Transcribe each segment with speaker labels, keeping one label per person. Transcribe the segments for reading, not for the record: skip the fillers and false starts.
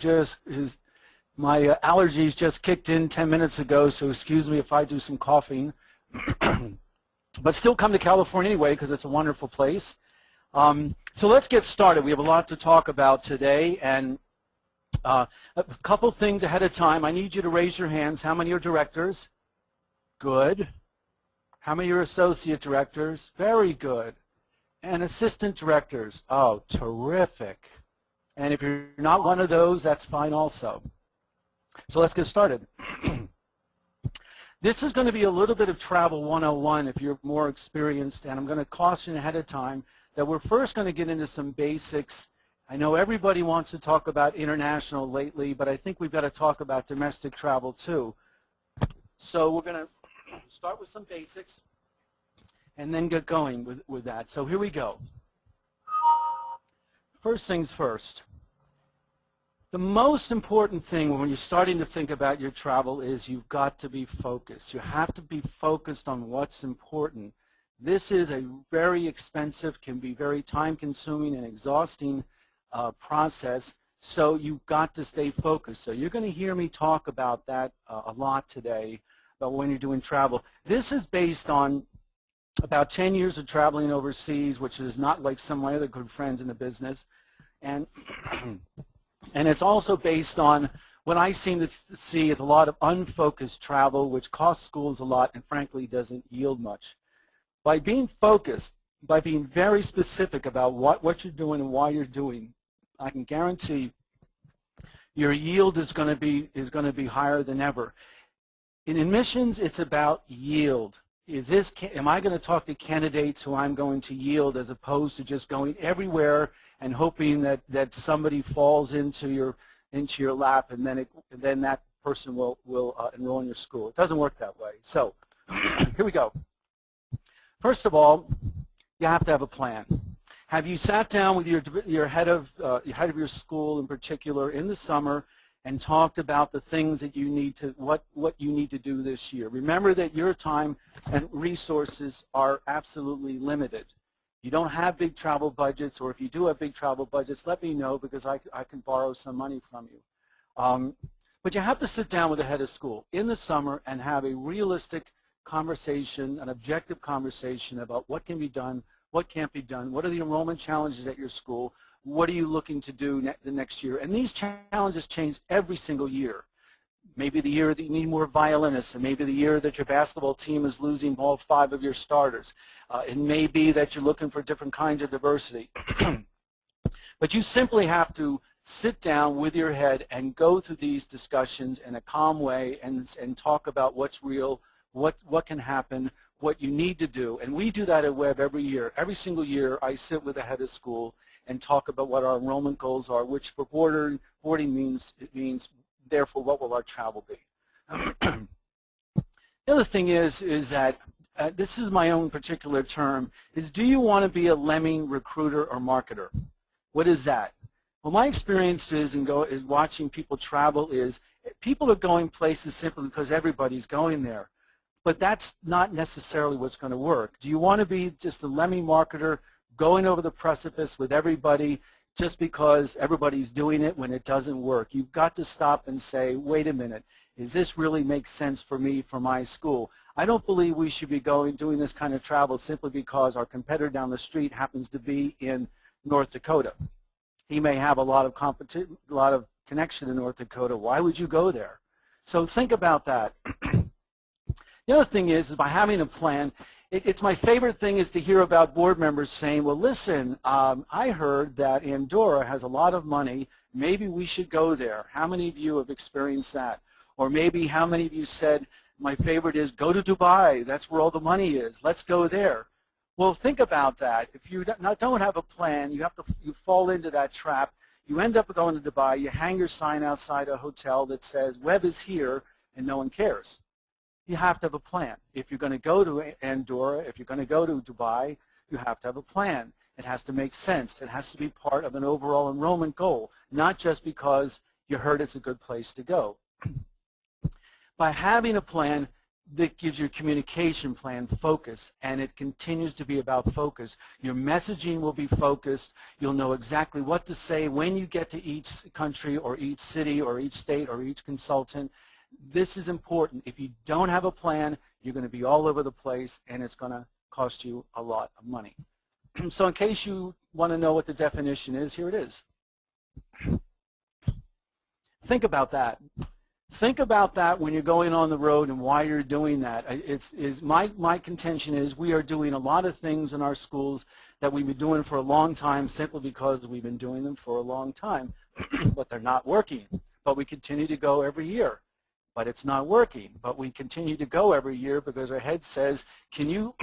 Speaker 1: My allergies just kicked in 10 minutes ago, so excuse me if I do some coughing. But still come to California anyway because it's a wonderful place. So let's get started. We have a lot to talk about today, and a couple things ahead of time. I need you to raise your hands. How many are directors? Good. How many are associate directors? Very good. And assistant directors? Oh, terrific. And if you're not one of those, that's fine also. So let's get started. This is going to be a little bit of Travel 101 if you're more experienced, and I'm going to caution ahead of time that we're first going to get into some basics. I know everybody wants to talk about international lately, but I think we've got to talk about domestic travel too. So we're going to start with some basics and then get going with that. So here we go. First things first. The most important thing when you're starting to think about your travel is you've got to be focused. You have to be focused on what's important. This is a very expensive, can be very time-consuming and exhausting process, so you've got to stay focused. So you're going to hear me talk about that a lot today, about when you're doing travel. This is based on about 10 years of traveling overseas, which is not like some of my other good friends in the business. And it's also based on what I seem to see is a lot of unfocused travel, which costs schools a lot and frankly doesn't yield much. By being focused, by being very specific about what you're doing and why you're doing, I can guarantee your yield is going to be higher than ever. In admissions, it's about yield. Am I going to talk to candidates who I'm going to yield as opposed to just going everywhere and hoping that somebody falls into your lap and then that person will enroll in your school? It doesn't work that way. So here we go. First of all, you have to have a plan. Have you sat down with your head of your school in particular in the summer and talked about the things that you need to what you need to do this year? Remember that your time and resources are absolutely limited. You don't have big travel budgets, or if you do have big travel budgets, let me know because I can borrow some money from you. But you have to sit down with the head of school in the summer and have a realistic conversation, an objective conversation about what can be done, what can't be done, what are the enrollment challenges at your school, what are you looking to do the next year. And these challenges change every single year. Maybe the year that you need more violinists, and maybe the year that your basketball team is losing all 5 of your starters. It may be that you're looking for different kinds of diversity. But you simply have to sit down with your head and go through these discussions in a calm way and talk about what's real, what can happen, what you need to do. And we do that at Webb every year. Every single year I sit with the head of school and talk about what our enrollment goals are, which for boarding means therefore what will our travel be. The other thing is that this is my own particular term, is do you want to be a lemming recruiter or marketer? What is that? Well, my experience is watching people travel is people are going places simply because everybody's going there. But that's not necessarily what's going to work. Do you want to be just a lemming marketer going over the precipice with everybody just because everybody's doing it when it doesn't work? You've got to stop and say, wait a minute, does this really make sense for me, for my school? I don't believe we should be doing this kind of travel simply because our competitor down the street happens to be in North Dakota. He may have a lot of connection in North Dakota. Why would you go there? So think about that. The other thing is by having a plan, it's my favorite thing is to hear about board members saying, well, listen, I heard that Andorra has a lot of money. Maybe we should go there. How many of you have experienced that? Or maybe how many of you said, my favorite is go to Dubai. That's where all the money is. Let's go there. Well, think about that. If you don't have a plan, you fall into that trap. You end up going to Dubai. You hang your sign outside a hotel that says, Webb is here, and no one cares. You have to have a plan. If you're going to go to Andorra, if you're going to go to Dubai, you have to have a plan. It has to make sense. It has to be part of an overall enrollment goal, not just because you heard it's a good place to go. By having a plan, that gives your communication plan focus, and it continues to be about focus. Your messaging will be focused. You'll know exactly what to say when you get to each country or each city or each state or each consultant. This is important. If you don't have a plan, you're going to be all over the place, and it's going to cost you a lot of money. So in case you want to know what the definition is, here it is. Think about that. Think about that when you're going on the road and why you're doing that. My contention is we are doing a lot of things in our schools that we've been doing for a long time simply because we've been doing them for a long time, but they're not working. But we continue to go every year, but it's not working. But we continue to go every year because our head says, can you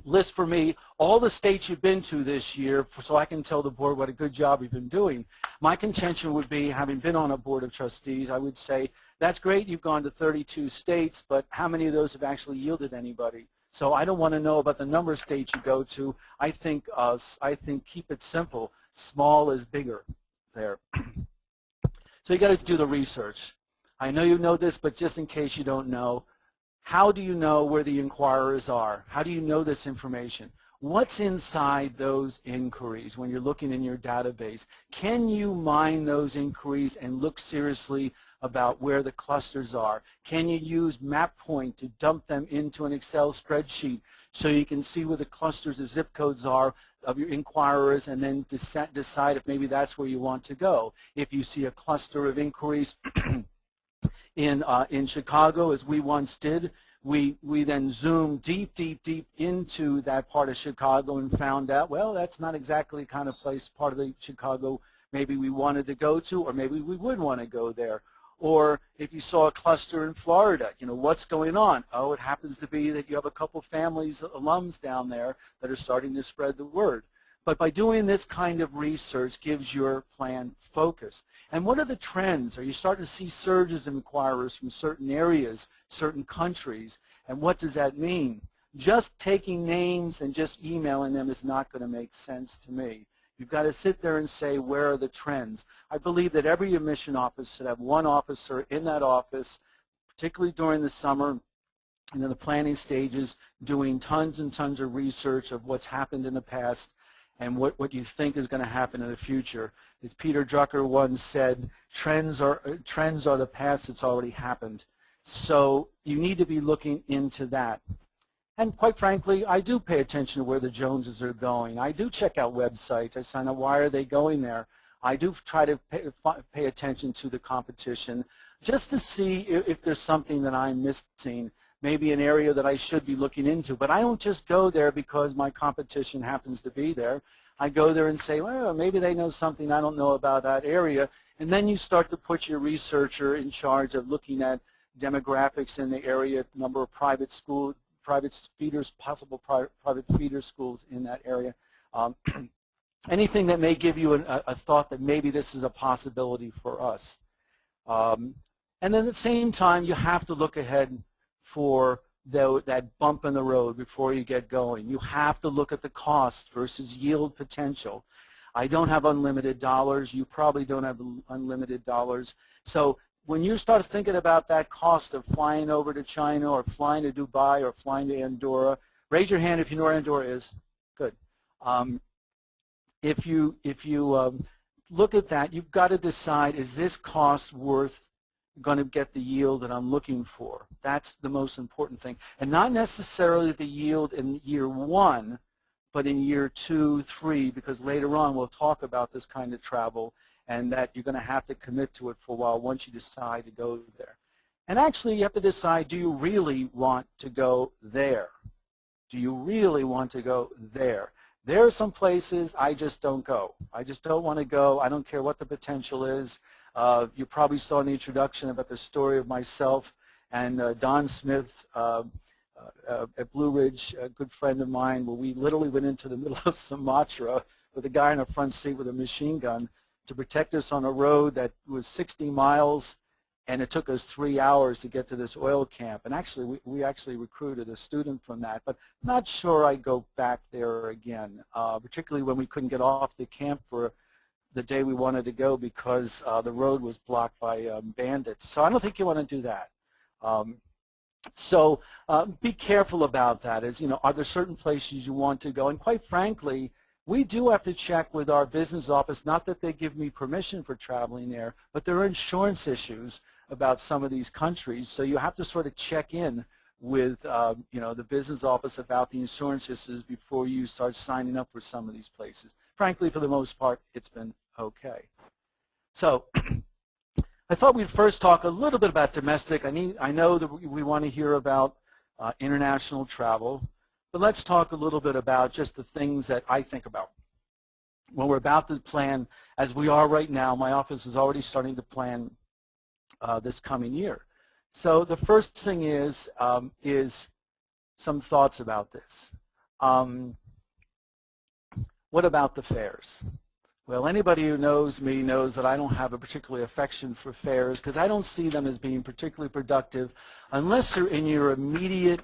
Speaker 1: list for me all the states you've been to this year so I can tell the board what a good job you've been doing. My contention would be, having been on a board of trustees, I would say, that's great, you've gone to 32 states, but how many of those have actually yielded anybody? So I don't want to know about the number of states you go to. I think keep it simple. Small is bigger there. So you got to do the research. I know you know this, but just in case you don't know, how do you know where the inquirers are? How do you know this information? What's inside those inquiries when you're looking in your database? Can you mine those inquiries and look seriously about where the clusters are? Can you use MapPoint to dump them into an Excel spreadsheet so you can see where the clusters of zip codes are of your inquirers and then decide if maybe that's where you want to go? If you see a cluster of inquiries in Chicago, as we once did, we then zoomed deep into that part of Chicago and found out, well, that's not exactly the kind of place, part of the Chicago maybe we wanted to go to, or maybe we would want to go there. Or if you saw a cluster in Florida, you know, what's going on? Oh, it happens to be that you have a couple families, alums down there that are starting to spread the word. But by doing this kind of research gives your plan focus. And what are the trends? Are you starting to see surges of inquirers from certain areas, certain countries? And what does that mean? Just taking names and just emailing them is not going to make sense to me. You've got to sit there and say, where are the trends? I believe that every admission office should have one officer in that office, particularly during the summer and in the planning stages, doing tons and tons of research of what's happened in the past and what you think is going to happen in the future. As Peter Drucker once said, trends are the past that's already happened. So you need to be looking into that. And quite frankly, I do pay attention to where the Joneses are going. I do check out websites. I find out why are they going there. I do try to pay attention to the competition just to see if there's something that I'm missing, maybe an area that I should be looking into. But I don't just go there because my competition happens to be there. I go there and say, well, maybe they know something I don't know about that area. And then you start to put your researcher in charge of looking at demographics in the area, number of private feeders, possible private feeder schools in that area. Anything that may give you a thought that maybe this is a possibility for us. And then at the same time, you have to look ahead for that bump in the road before you get going. You have to look at the cost versus yield potential. I don't have unlimited dollars. You probably don't have unlimited dollars. So when you start thinking about that cost of flying over to China or flying to Dubai or flying to Andorra, raise your hand if you know where Andorra is. Good. If you look at that, you've got to decide, is this cost worth going to get the yield that I'm looking for? That's the most important thing. And not necessarily the yield in year one, but in year 2, 3, because later on we'll talk about this kind of travel and that you're going to have to commit to it for a while once you decide to go there. And actually you have to decide, do you really want to go there? Do you really want to go there? There are some places I just don't go. I just don't want to go. I don't care what the potential is. You probably saw in the introduction about the story of myself and Don Smith at Blue Ridge, a good friend of mine, where we literally went into the middle of Sumatra with a guy in a front seat with a machine gun to protect us on a road that was 60 miles, and it took us 3 hours to get to this oil camp. And actually, we actually recruited a student from that, but not sure I'd go back there again, particularly when we couldn't get off the camp for the day we wanted to go because the road was blocked by bandits. So I don't think you want to do that. So be careful about that. As you know, are there certain places you want to go? And quite frankly, we do have to check with our business office, not that they give me permission for traveling there, but there are insurance issues about some of these countries. So you have to sort of check in with the business office about the insurance issues before you start signing up for some of these places. Frankly, for the most part, it's been okay. So I thought we'd first talk a little bit about domestic. I know that we want to hear about international travel, but let's talk a little bit about just the things that I think about. When we're about to plan, as we are right now, my office is already starting to plan this coming year. So the first thing is some thoughts about this. What about the fares? Well, anybody who knows me knows that I don't have a particular affection for fairs because I don't see them as being particularly productive unless they're in your immediate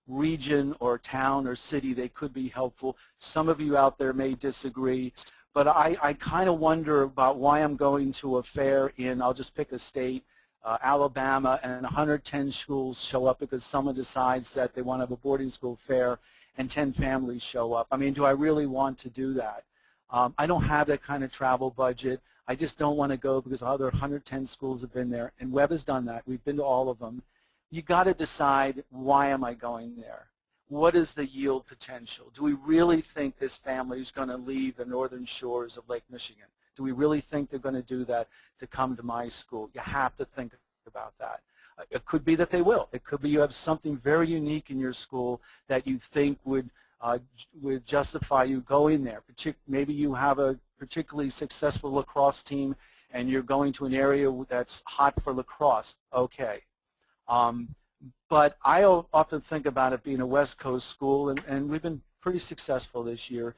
Speaker 1: region or town or city. They could be helpful. Some of you out there may disagree, but I kind of wonder about why I'm going to a fair in, I'll just pick a state, Alabama, and 110 schools show up because someone decides that they want to have a boarding school fair and 10 families show up. I mean, do I really want to do that? I don't have that kind of travel budget. I just don't want to go because other 110 schools have been there, and Webb has done that. We've been to all of them. You got to decide, why am I going there? What is the yield potential? Do we really think this family is going to leave the northern shores of Lake Michigan? Do we really think they're going to do that to come to my school? You have to think about that. It could be that they will. It could be you have something very unique in your school that you think would justify you going there. Maybe you have a particularly successful lacrosse team and you're going to an area that's hot for lacrosse. Okay. But I often think about it being a West Coast school, and we've been pretty successful this year.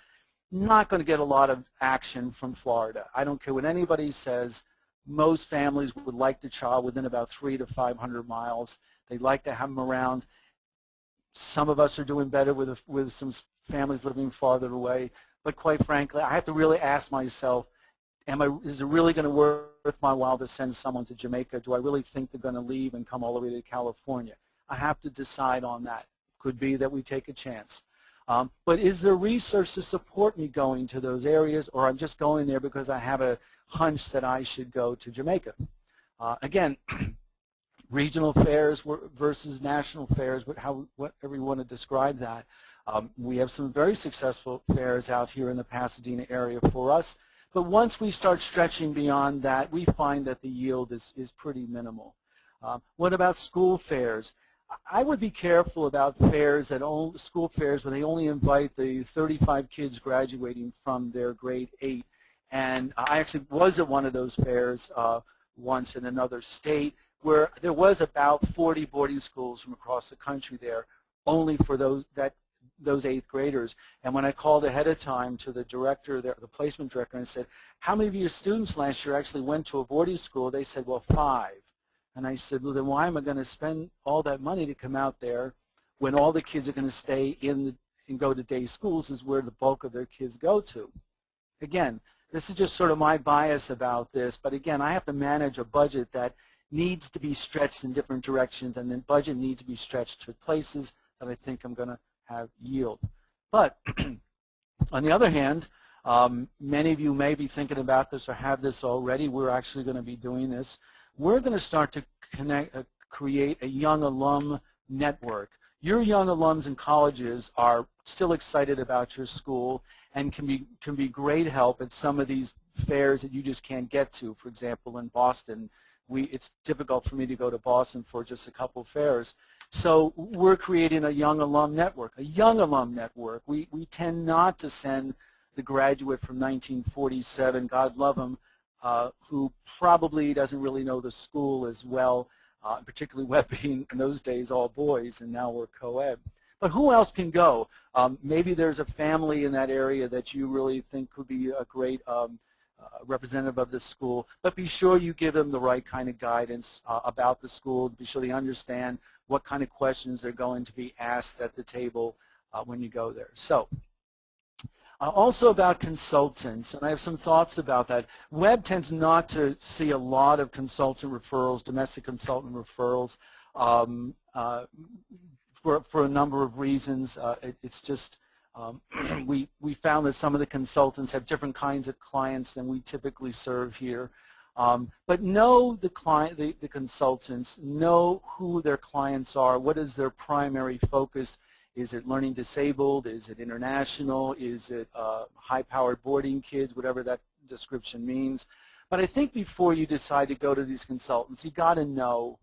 Speaker 1: Not going to get a lot of action from Florida. I don't care what anybody says. Most families would like the child within about 300 to 500 miles. They'd like to have them around. Some of us are doing better with some families living farther away. But quite frankly, I have to really ask myself, is it really going to worth my while to send someone to Jamaica? Do I really think they're going to leave and come all the way to California? I have to decide on that. Could be that we take a chance. But is there research to support me going to those areas, or I'm just going there because I have a hunch that I should go to Jamaica? Again, regional fairs versus national fairs, whatever you want to describe that. We have some very successful fairs out here in the Pasadena area for us. But once we start stretching beyond that, we find that the yield is pretty minimal. What about school fairs? I would be careful about fairs school fairs where they only invite the 35 kids graduating from their grade 8. And I actually was at one of those fairs once in another state where there was about 40 boarding schools from across the country there, only for those 8th graders. And when I called ahead of time to the director there, the placement director, and said, how many of your students last year actually went to a boarding school? They said, well, 5. And I said, well, then why am I going to spend all that money to come out there when all the kids are going to stay and go to day schools is where the bulk of their kids go to? Again, this is just sort of my bias about this, but again, I have to manage a budget that needs to be stretched in different directions, and then budget needs to be stretched to places that I think I'm going to have yield. But on the other hand, many of you may be thinking about this or have this already. We're actually going to be doing this. We're going to start to create a young alum network. Your young alums in colleges are still excited about your school and can be great help at some of these fairs that you just can't get to. For example, in Boston, it's difficult for me to go to Boston for just a couple fairs. So we're creating a young alum network. A young alum network. We tend not to send the graduate from 1947, God love him, who probably doesn't really know the school as well, particularly Webb being in those days all boys, and now we're co-ed. But who else can go? Maybe there's a family in that area that you really think could be a great representative of the school, but be sure you give them the right kind of guidance about the school. Be sure they understand what kind of questions they're going to be asked at the table when you go there. So. Also about consultants, and I have some thoughts about that. Webb tends not to see a lot of consultant referrals, domestic consultant referrals. um, uh, for a number of reasons. It's just we found that some of the consultants have different kinds of clients than we typically serve here. But know the client, the consultants, know who their clients are, what is their primary focus. Is it learning disabled? Is it international? Is it high-powered boarding kids, whatever that description means? But I think before you decide to go to these consultants, you got to know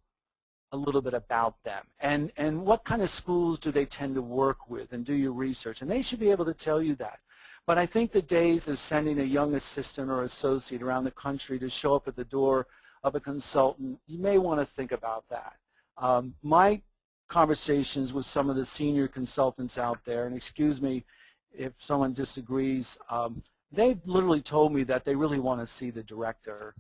Speaker 1: a little bit about them and what kind of schools do they tend to work with, and do your research. And they should be able to tell you that. But I think the days of sending a young assistant or associate around the country to show up at the door of a consultant, you may want to think about that. My conversations with some of the senior consultants out there, and excuse me if someone disagrees, they've literally told me that they really want to see the director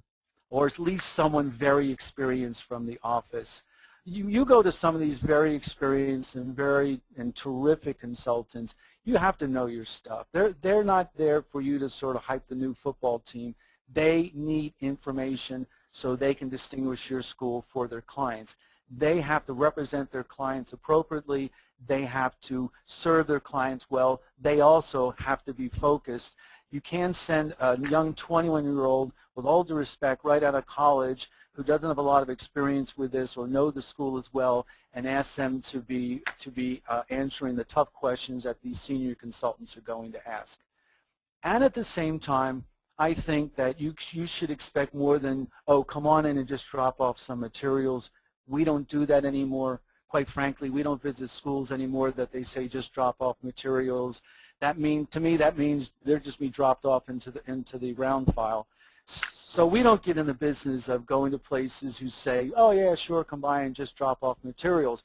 Speaker 1: or at least someone very experienced from the office. You go to some of these very experienced and terrific consultants, you have to know your stuff. They're not there for you to sort of hype the new football team. They need information so they can distinguish your school for their clients. They have to represent their clients appropriately. They have to serve their clients well. They also have to be focused. You can't send a young 21-year-old, with all due respect, right out of college who doesn't have a lot of experience with this or know the school as well, and ask them to be answering the tough questions that these senior consultants are going to ask. And at the same time, I think that you should expect more than, oh, come on in and just drop off some materials. We don't do that anymore. Quite frankly, we don't visit schools anymore that they say just drop off materials. To me, that means they're just being dropped off into the round file. So we don't get in the business of going to places who say, oh yeah, sure, come by and just drop off materials.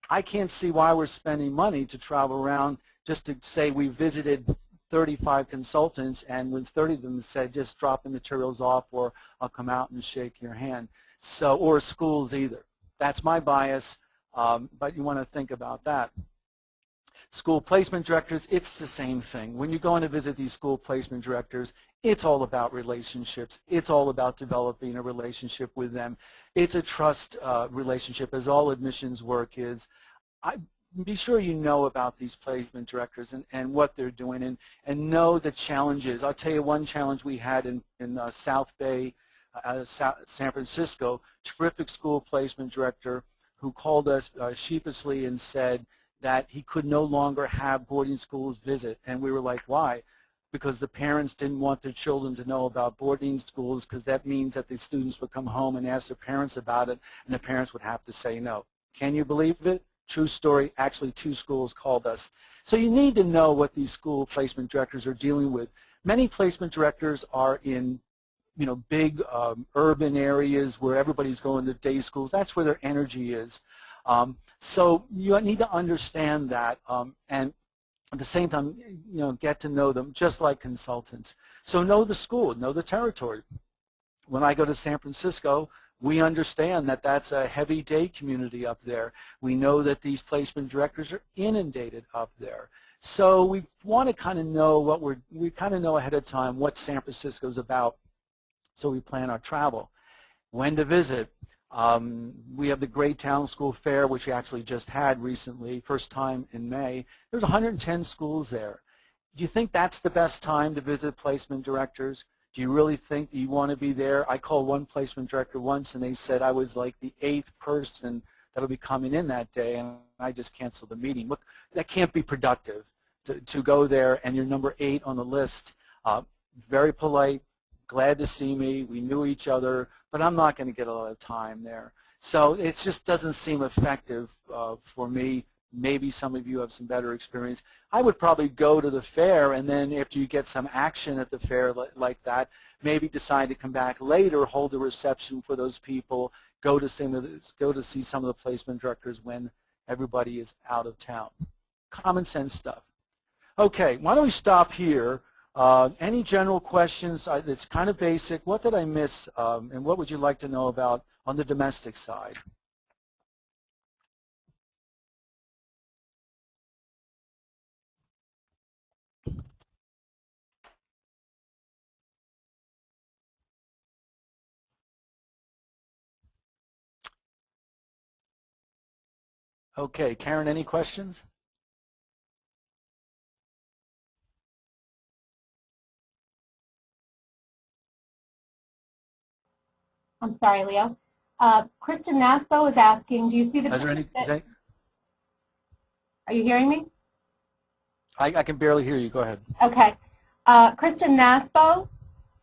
Speaker 1: I can't see why we're spending money to travel around just to say we visited 35 consultants and when 30 of them said just drop the materials off or I'll come out and shake your hand. So, or schools either. That's my bias, but you want to think about that. School placement directors, it's the same thing. When you're going to visit these school placement directors, it's all about relationships. It's all about developing a relationship with them. It's a trust relationship, as all admissions work is. Be sure you know about these placement directors and what they're doing, and know the challenges. I'll tell you one challenge we had in South Bay, San Francisco, terrific school placement director who called us sheepishly and said that he could no longer have boarding schools visit. And we were like, why? Because the parents didn't want their children to know about boarding schools, because that means that the students would come home and ask their parents about it, and the parents would have to say no. Can you believe it? True story. Actually, 2 schools called us. So you need to know what these school placement directors are dealing with. Many placement directors are in big urban areas where everybody's going to day schools. That's where their energy is. So you need to understand that, and at the same time, get to know them just like consultants. So know the school, know the territory. When I go to San Francisco, we understand that that's a heavy day community up there. We know that these placement directors are inundated up there. So we want to kind of know we kind of know ahead of time what San Francisco is about. So we plan our travel. When to visit. We have the Great Town School Fair, which we actually just had recently, first time in May. There's 110 schools there. Do you think that's the best time to visit placement directors? Do you really think that you want to be there? I called one placement director once, and they said I was like the 8th person that will be coming in that day, and I just canceled the meeting. Look, that can't be productive to go there, and you're number 8 on the list. Very polite, glad to see me, we knew each other, but I'm not going to get a lot of time there. So it just doesn't seem effective for me. Maybe some of you have some better experience. I would probably go to the fair, and then after you get some action at the fair like that, maybe decide to come back later, hold a reception for those people, go to see some of the placement directors when everybody is out of town. Common sense stuff. Okay, why don't we stop here? Any general questions? It's kind of basic. What did I miss, and what would you like to know about on the domestic side? Okay, Karen, any questions?
Speaker 2: I'm sorry, Leo. Kristen Nasbo is asking, do you see the
Speaker 1: Is there any?
Speaker 2: Are you hearing me?
Speaker 1: I can barely hear you. Go ahead.
Speaker 2: Okay. Kristen Nasbo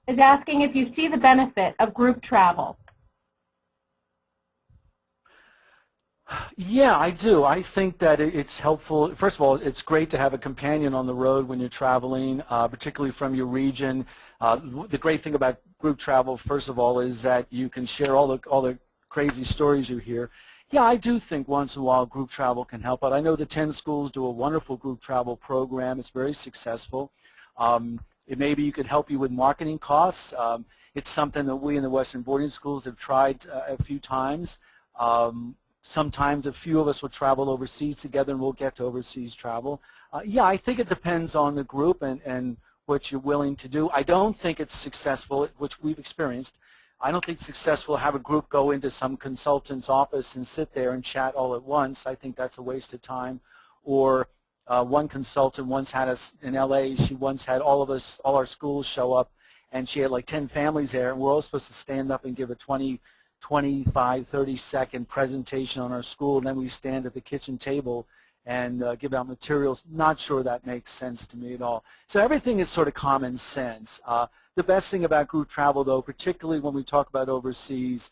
Speaker 2: is asking if you see the benefit of group travel.
Speaker 1: Yeah, I do. I think that it's helpful. First of all, it's great to have a companion on the road when you're traveling, particularly from your region. The great thing about group travel, first of all, is that you can share all the crazy stories you hear. Yeah, I do think once in a while group travel can help out. I know the 10 schools do a wonderful group travel program. It's very successful. Maybe you could help you with marketing costs. It's something that we in the Western boarding schools have tried a few times. Sometimes a few of us will travel overseas together and we'll get to overseas travel. Yeah, I think it depends on the group and what you're willing to do. I don't think it's successful, which we've experienced. I don't think it's successful to have a group go into some consultant's office and sit there and chat all at once. I think that's a waste of time. Or one consultant once had us in LA, she once had all our schools show up, and she had like 10 families there, and we're all supposed to stand up and give a 25, 30-second presentation on our school, and then we stand at the kitchen table and give out materials. Not sure that makes sense to me at all. So everything is sort of common sense. The best thing about group travel, though, particularly when we talk about overseas,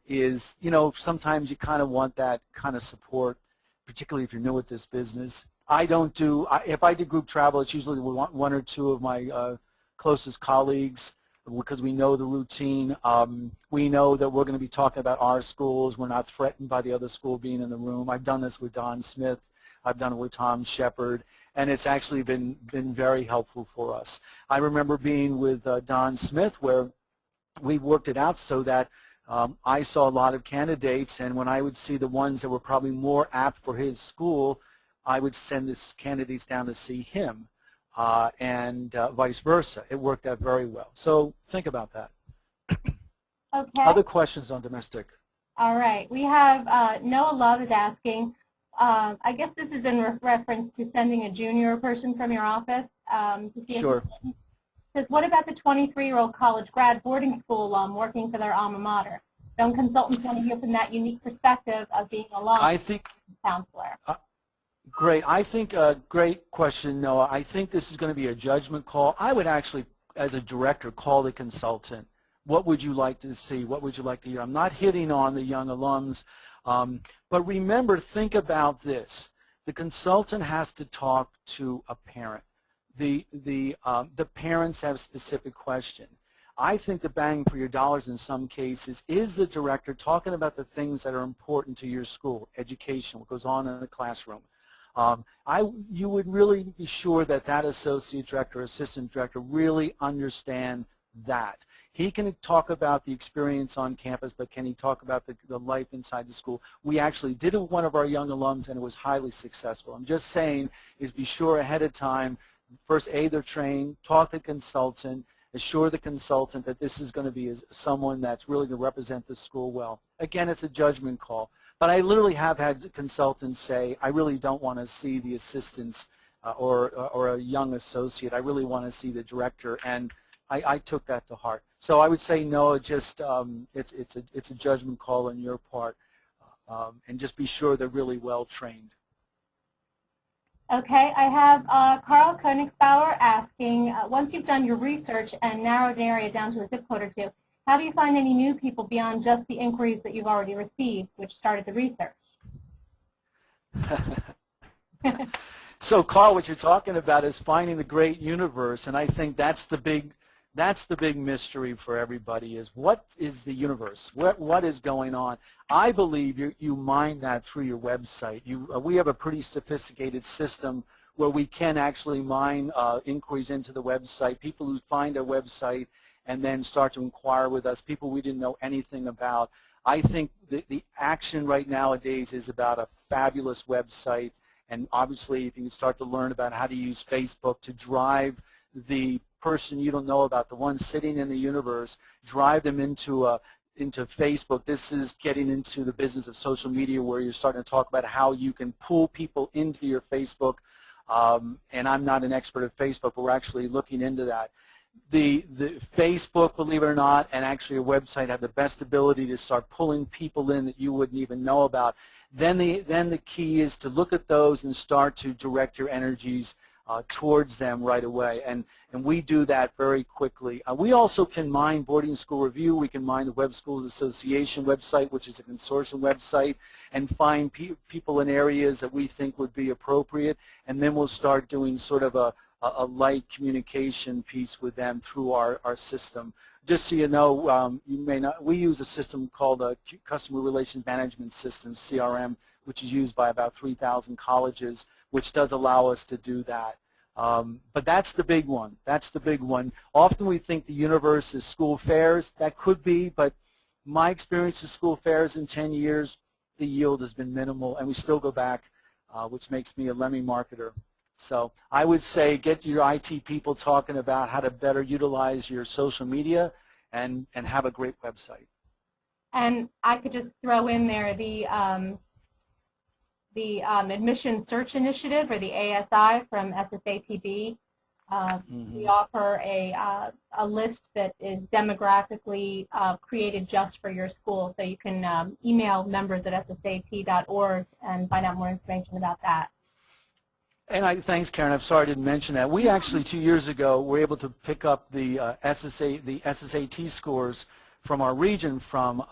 Speaker 1: is, sometimes you kind of want that kind of support, particularly if you're new at this business. If I do group travel, it's usually one or two of my closest colleagues, because we know the routine. We know that we're going to be talking about our schools. We're not threatened by the other school being in the room. I've done this with Don Smith. I've done it with Tom Shepard, and it's actually been very helpful for us. I remember being with Don Smith, where we worked it out so that I saw a lot of candidates, and when I would see the ones that were probably more apt for his school, I would send the candidates down to see him. And vice versa. It worked out very well. So think about that.
Speaker 2: Okay.
Speaker 1: Other questions on domestic?
Speaker 2: All right. We have Noah Love is asking, I guess this is in reference to sending a junior person from your office to see.
Speaker 1: Sure.
Speaker 2: Says, what about the 23-year-old college grad boarding school alum working for their alma mater? Don't consultants want to hear from that unique perspective of being alum counselor?
Speaker 1: Great. I think a great question, Noah. I think this is going to be a judgment call. I would actually, as a director, call the consultant. What would you like to see? What would you like to hear? I'm not hitting on the young alums, but remember, think about this. The consultant has to talk to a parent. The parents have specific questions. I think the bang for your dollars in some cases is the director talking about the things that are important to your school, education, what goes on in the classroom. You would really be sure that that associate director or assistant director really understand that. He can talk about the experience on campus, but can he talk about the life inside the school? We actually did it with one of our young alums, and it was highly successful. I'm just saying is be sure ahead of time, first, they're trained, talk to the consultant, assure the consultant that this is going to be someone that's really going to represent the school well. Again, it's a judgment call. But I literally have had consultants say, I really don't want to see the assistants or a young associate. I really want to see the director, and I took that to heart. So I would say no, it's a judgment call on your part, and just be sure they're really well trained.
Speaker 2: Okay, I have Carl Königsbauer asking, once you've done your research and narrowed an area down to a zip code or two, how do you find any new people beyond just the inquiries that you've already received, which started the research?
Speaker 1: So, Carl, what you're talking about is finding the great universe, and I think that's the big mystery for everybody is what is the universe? What is going on? I believe you mine that through your website. We have a pretty sophisticated system where we can actually mine inquiries into the website, people who find our website and then start to inquire with us, people we didn't know anything about. I think the action right nowadays is about a fabulous website, and obviously if you can start to learn about how to use Facebook to drive the person you don't know about, the one sitting in the universe, drive them into into Facebook. This is getting into the business of social media, where you're starting to talk about how you can pull people into your Facebook. And I'm not an expert at Facebook, but we're actually looking into that. The Facebook, believe it or not, and actually a website have the best ability to start pulling people in that you wouldn't even know about. Then the key is to look at those and start to direct your energies towards them right away, and we do that very quickly. We also can mine Boarding School Review. We can mine the Webb Schools Association website, which is a consortium website, and find people in areas that we think would be appropriate, and then we'll start doing sort of a light communication piece with them through our system. Just so you know, you may not, we use a system called a Customer Relations Management System, CRM, which is used by about 3,000 colleges, which does allow us to do that. But that's the big one. That's the big one. Often we think the universe is school fairs. That could be, but my experience with school fairs in 10 years, the yield has been minimal, and we still go back, which makes me a lemming marketer. So I would say get your IT people talking about how to better utilize your social media and have a great website. And I could just throw in there the Admission Search Initiative, or the ASI from SSATB. We offer a list that is demographically created just for your school, so you can email members at ssat.org and find out more information about that. And thanks, Karen. I'm sorry I didn't mention that. We actually 2 years ago were able to pick up the SSAT scores from our region from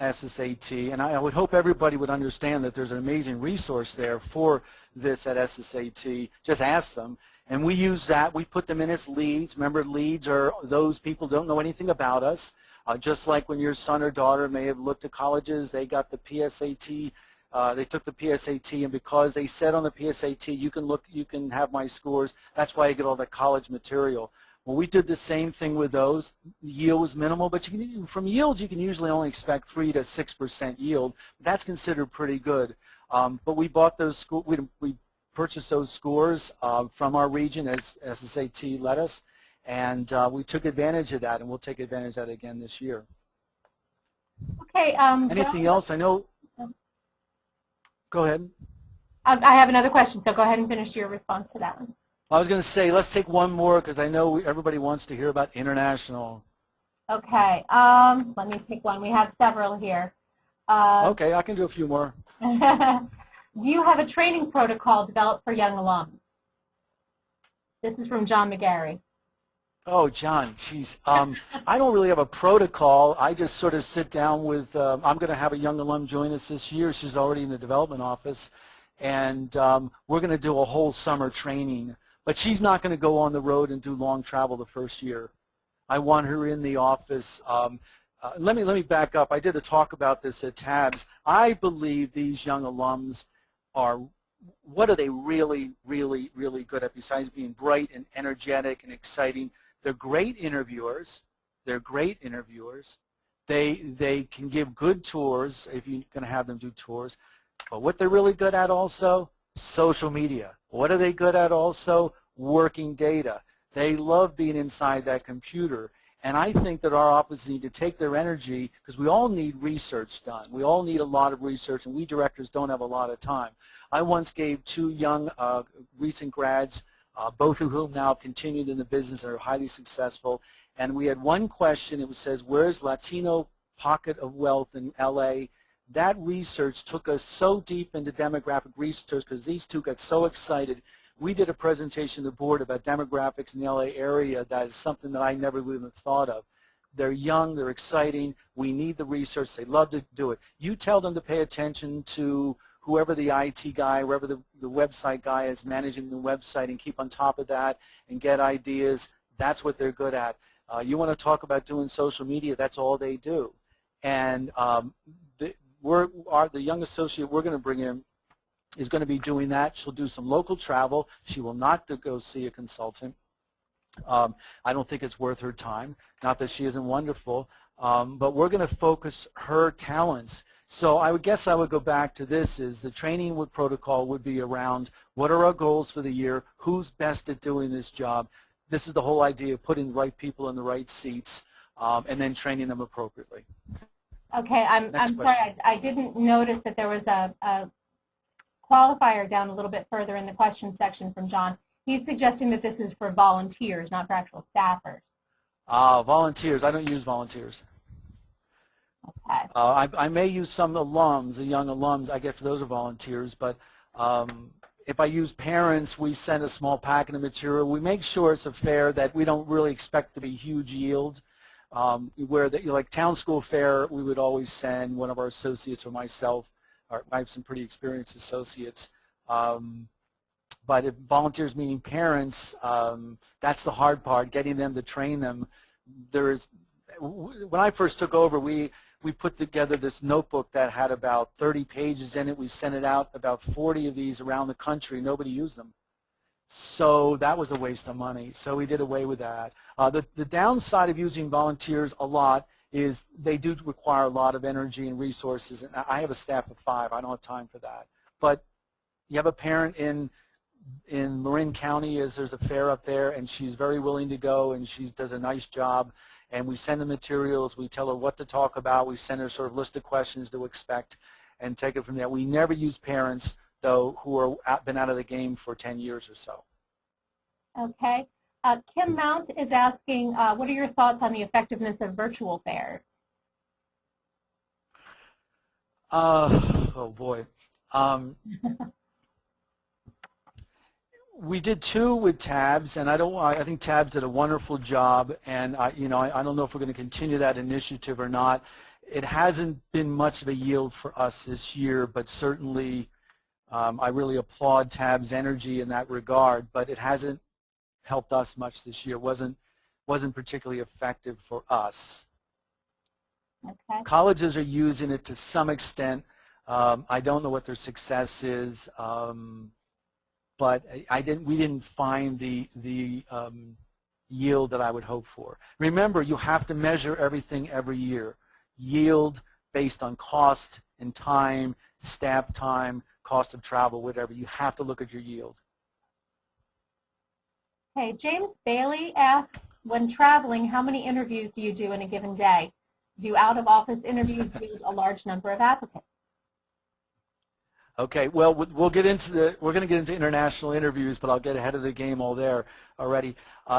Speaker 1: SSAT, and I would hope everybody would understand that there's an amazing resource there for this at SSAT. Just ask them. And we use that. We put them in as leads. Remember, leads are those people who don't know anything about us. Just like when your son or daughter may have looked at colleges, they got the PSAT. They took the PSAT, and because they said on the PSAT, you can have my scores. That's why you get all that college material. Well, we did the same thing with those. Yield was minimal, but from yields you can usually only expect 3 to 6% yield. That's considered pretty good. But we bought those we purchased those scores from our region as SSAT let us, and we took advantage of that, and we'll take advantage of that again this year. Okay. Anything else? I know. Go ahead. I have another question, so go ahead and finish your response to that one. I was going to say, let's take one more, because I know everybody wants to hear about international. Okay. Let me pick one. We have several here. Okay, I can do a few more. Do you have a training protocol developed for young alums? This is from John McGarry. Oh, John, geez. I don't really have a protocol. I just sort of sit down with, I'm going to have a young alum join us this year. She's already in the development office. And we're going to do a whole summer training. But she's not going to go on the road and do long travel the first year. I want her in the office. Let me back up. I did a talk about this at TABS. I believe these young alums are, what are they really, really, really good at besides being bright and energetic and exciting? They're great interviewers. They're great interviewers. They can give good tours if you're going to have them do tours. But what they're really good at also, social media. What are they good at also? Working data. They love being inside that computer. And I think that our offices need to take their energy, because we all need research done. We all need a lot of research, and we directors don't have a lot of time. I once gave 2 young recent grads, both of whom now have continued in the business and are highly successful. And we had one question. It says, where's Latino pocket of wealth in LA? That research took us so deep into demographic research because these 2 got so excited. We did a presentation to the board about demographics in the LA area. That is something that I never would have thought of. They're young, they're exciting, we need the research, they love to do it. You tell them to pay attention to whoever the IT guy, whoever the website guy is managing the website, and keep on top of that and get ideas. That's what they're good at. You want to talk about doing social media, that's all they do. And the young associate we're going to bring in is going to be doing that. She'll do some local travel. She will not go see a consultant. I don't think it's worth her time. Not that she isn't wonderful, but we're going to focus her talents. So I would guess I would go back to this, is the training protocol would be around what are our goals for the year, who's best at doing this job. This is the whole idea of putting the right people in the right seats, and then training them appropriately.
Speaker 2: Okay, I'm sorry, I didn't notice that there was a qualifier down a little bit further in the question section from John. He's suggesting that this is for volunteers, not for actual staffers.
Speaker 1: Volunteers. I don't use volunteers.
Speaker 2: Okay.
Speaker 1: I may use some alums, the young alums. I guess those are volunteers. But if I use parents, we send a small packet of material. We make sure it's a fair that we don't really expect to be huge yield. Where like town school fair, we would always send one of our associates or myself. I have some pretty experienced associates. But if volunteers, meaning parents, that's the hard part, getting them to train them. When I first took over, we put together this notebook that had about 30 pages in it. We sent it out, about 40 of these around the country. Nobody used them. So that was a waste of money. So we did away with that. The downside of using volunteers a lot is they do require a lot of energy and resources. And I have a staff of 5. I don't have time for that. But you have a parent in Marin County, as there's a fair up there, and she's very willing to go, and she does a nice job. And we send the materials. We tell her what to talk about. We send her sort of list of questions to expect and take it from there. We never use parents, though, who are been out of the game for 10 years or so.
Speaker 2: Okay. Kim Mount is asking, what are your thoughts on the effectiveness of virtual fairs?
Speaker 1: Oh, boy. We did 2 with TABS, and I think TABS did a wonderful job, and I don't know if we're going to continue that initiative or not. It hasn't been much of a yield for us this year, but certainly I really applaud TABS' energy in that regard, but it hasn't helped us much this year. Wasn't particularly effective for us.
Speaker 2: Okay.
Speaker 1: Colleges are using it to some extent. I don't know what their success is. But we didn't find the yield that I would hope for. Remember, you have to measure everything every year. Yield based on cost and time, staff time, cost of travel, whatever. You have to look at your yield.
Speaker 2: Okay, James Bailey asks, when traveling, how many interviews do you do in a given day? Do out-of-office interviews use a large number of applicants?
Speaker 1: Okay, well, we're going to get into international interviews, but I'll get ahead of the game all there already.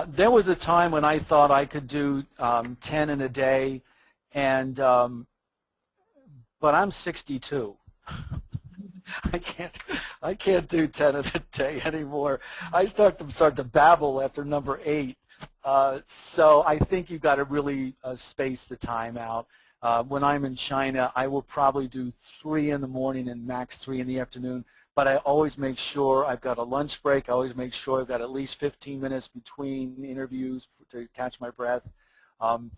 Speaker 1: There was a time when I thought I could do 10 in a day, and but I'm 62. I can't do 10 in a day anymore. I start to babble after number 8. So I think you've got to really space the time out. When I'm in China, I will probably do 3 in the morning and max 3 in the afternoon, but I always make sure I've got a lunch break. I always make sure I've got at least 15 minutes between interviews to catch my breath.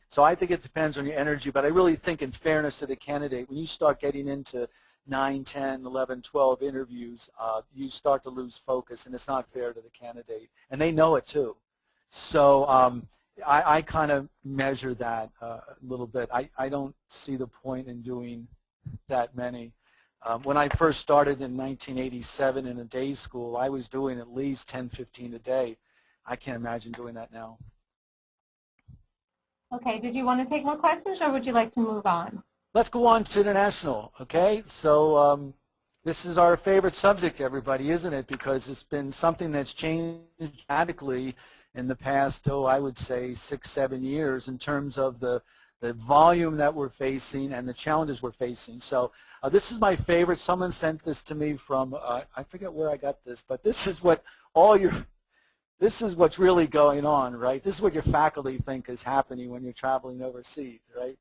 Speaker 1: So I think it depends on your energy, but I really think, in fairness to the candidate, when you start getting into 9, 10, 11, 12 interviews, you start to lose focus, and it's not fair to the candidate, and they know it too. So I kind of measure that a little bit. I don't see the point in doing that many. When I first started in 1987 in a day school, I was doing at least 10, 15 a day. I can't imagine doing that now.
Speaker 2: Okay, did you want to take more questions, or would you like to move on?
Speaker 1: Let's go on to international, okay? So this is our favorite subject, everybody, isn't it? Because it's been something that's changed dramatically in the past, I would say 6, 7 years in terms of the volume that we're facing and the challenges we're facing. So this is my favorite. Someone sent this to me from, I forget where I got this, but this is what this is what's really going on, right? This is what your faculty think is happening when you're traveling overseas, right?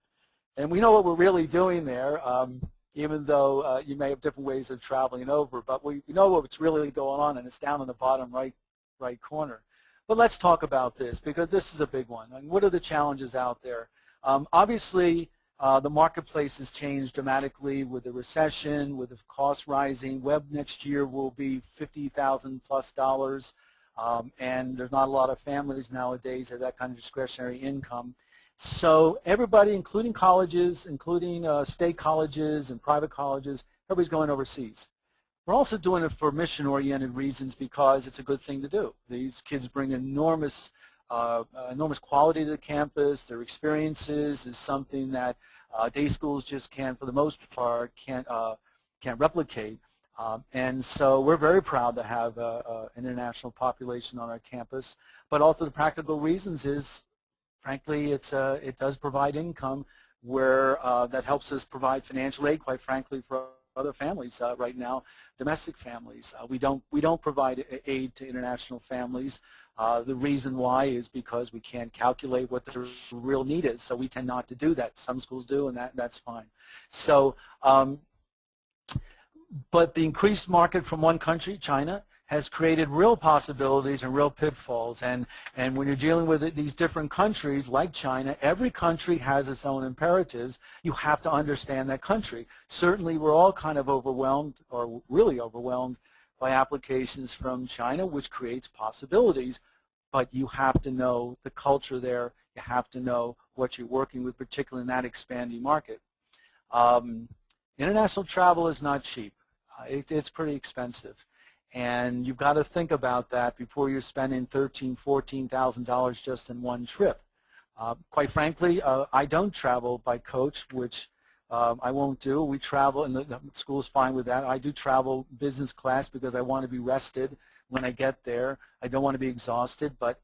Speaker 1: And we know what we're really doing there, even though you may have different ways of traveling over, but we know what's really going on, and it's down in the bottom right corner. But let's talk about this, because this is a big one. I mean, what are the challenges out there? Obviously, the marketplace has changed dramatically with the recession, with the cost rising. Webb next year will be $50,000+, and there's not a lot of families nowadays that have that kind of discretionary income. So everybody, including colleges, including state colleges and private colleges, everybody's going overseas. We're also doing it for mission-oriented reasons because it's a good thing to do. These kids bring enormous enormous quality to the campus. Their experiences is something that day schools just can't, for the most part, can't replicate. And so we're very proud to have an international population on our campus. But also the practical reasons is, frankly, it does provide income where that helps us provide financial aid, quite frankly, for other families right now, domestic families. We don't provide aid to international families. The reason why is because we can't calculate what the real need is, so we tend not to do that. Some schools do, and that's fine. So, but the increased market from one country, China, has created real possibilities and real pitfalls. And when you're dealing with these different countries like China, every country has its own imperatives. You have to understand that country. Certainly we're all kind of overwhelmed, or really overwhelmed, by applications from China, which creates possibilities. But you have to know the culture there. You have to know what you're working with, particularly in that expanding market. International travel is not cheap. It's pretty expensive. And you've got to think about that before you're spending $13,000, $14,000 just in one trip. Quite frankly, I don't travel by coach, which I won't do. We travel, and the school's fine with that. I do travel business class because I want to be rested when I get there. I don't want to be exhausted, but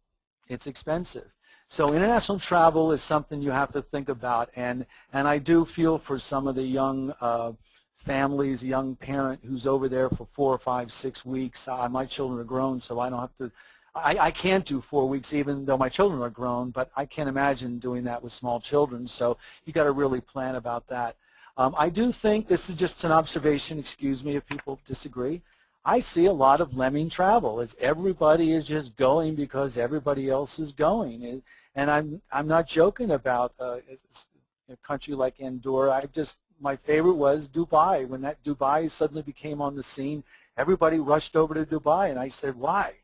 Speaker 1: it's expensive. So international travel is something you have to think about. And I do feel for some of the young families, a young parent who's over there for 4 or 5, 6 weeks. My children are grown, so I don't have to. I can't do 4 weeks even though my children are grown, but I can't imagine doing that with small children. So you got to really plan about that. I do think, this is just an observation, excuse me if people disagree, I see a lot of lemming travel as everybody is just going because everybody else is going. And I'm not joking about a country like Andorra. My favorite was Dubai. When that Dubai suddenly became on the scene, everybody rushed over to Dubai, and I said, why?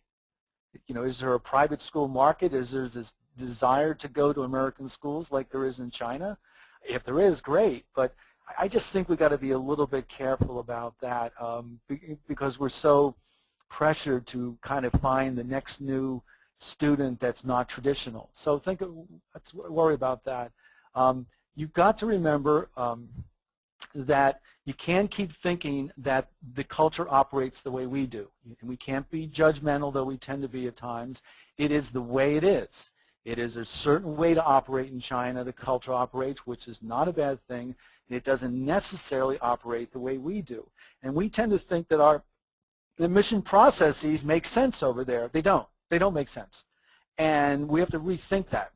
Speaker 1: You know, is there a private school market? Is there this desire to go to American schools like there is in China? If there is, great, but I just think we've got to be a little bit careful about that because we're so pressured to kind of find the next new student that's not traditional. So let's worry about that. You've got to remember that you can't keep thinking that the culture operates the way we do. And we can't be judgmental, though we tend to be at times. It is the way it is. It is a certain way to operate in China, the culture operates, which is not a bad thing. It doesn't necessarily operate the way we do. And we tend to think that the mission processes make sense over there. They don't. They don't make sense. And we have to rethink that.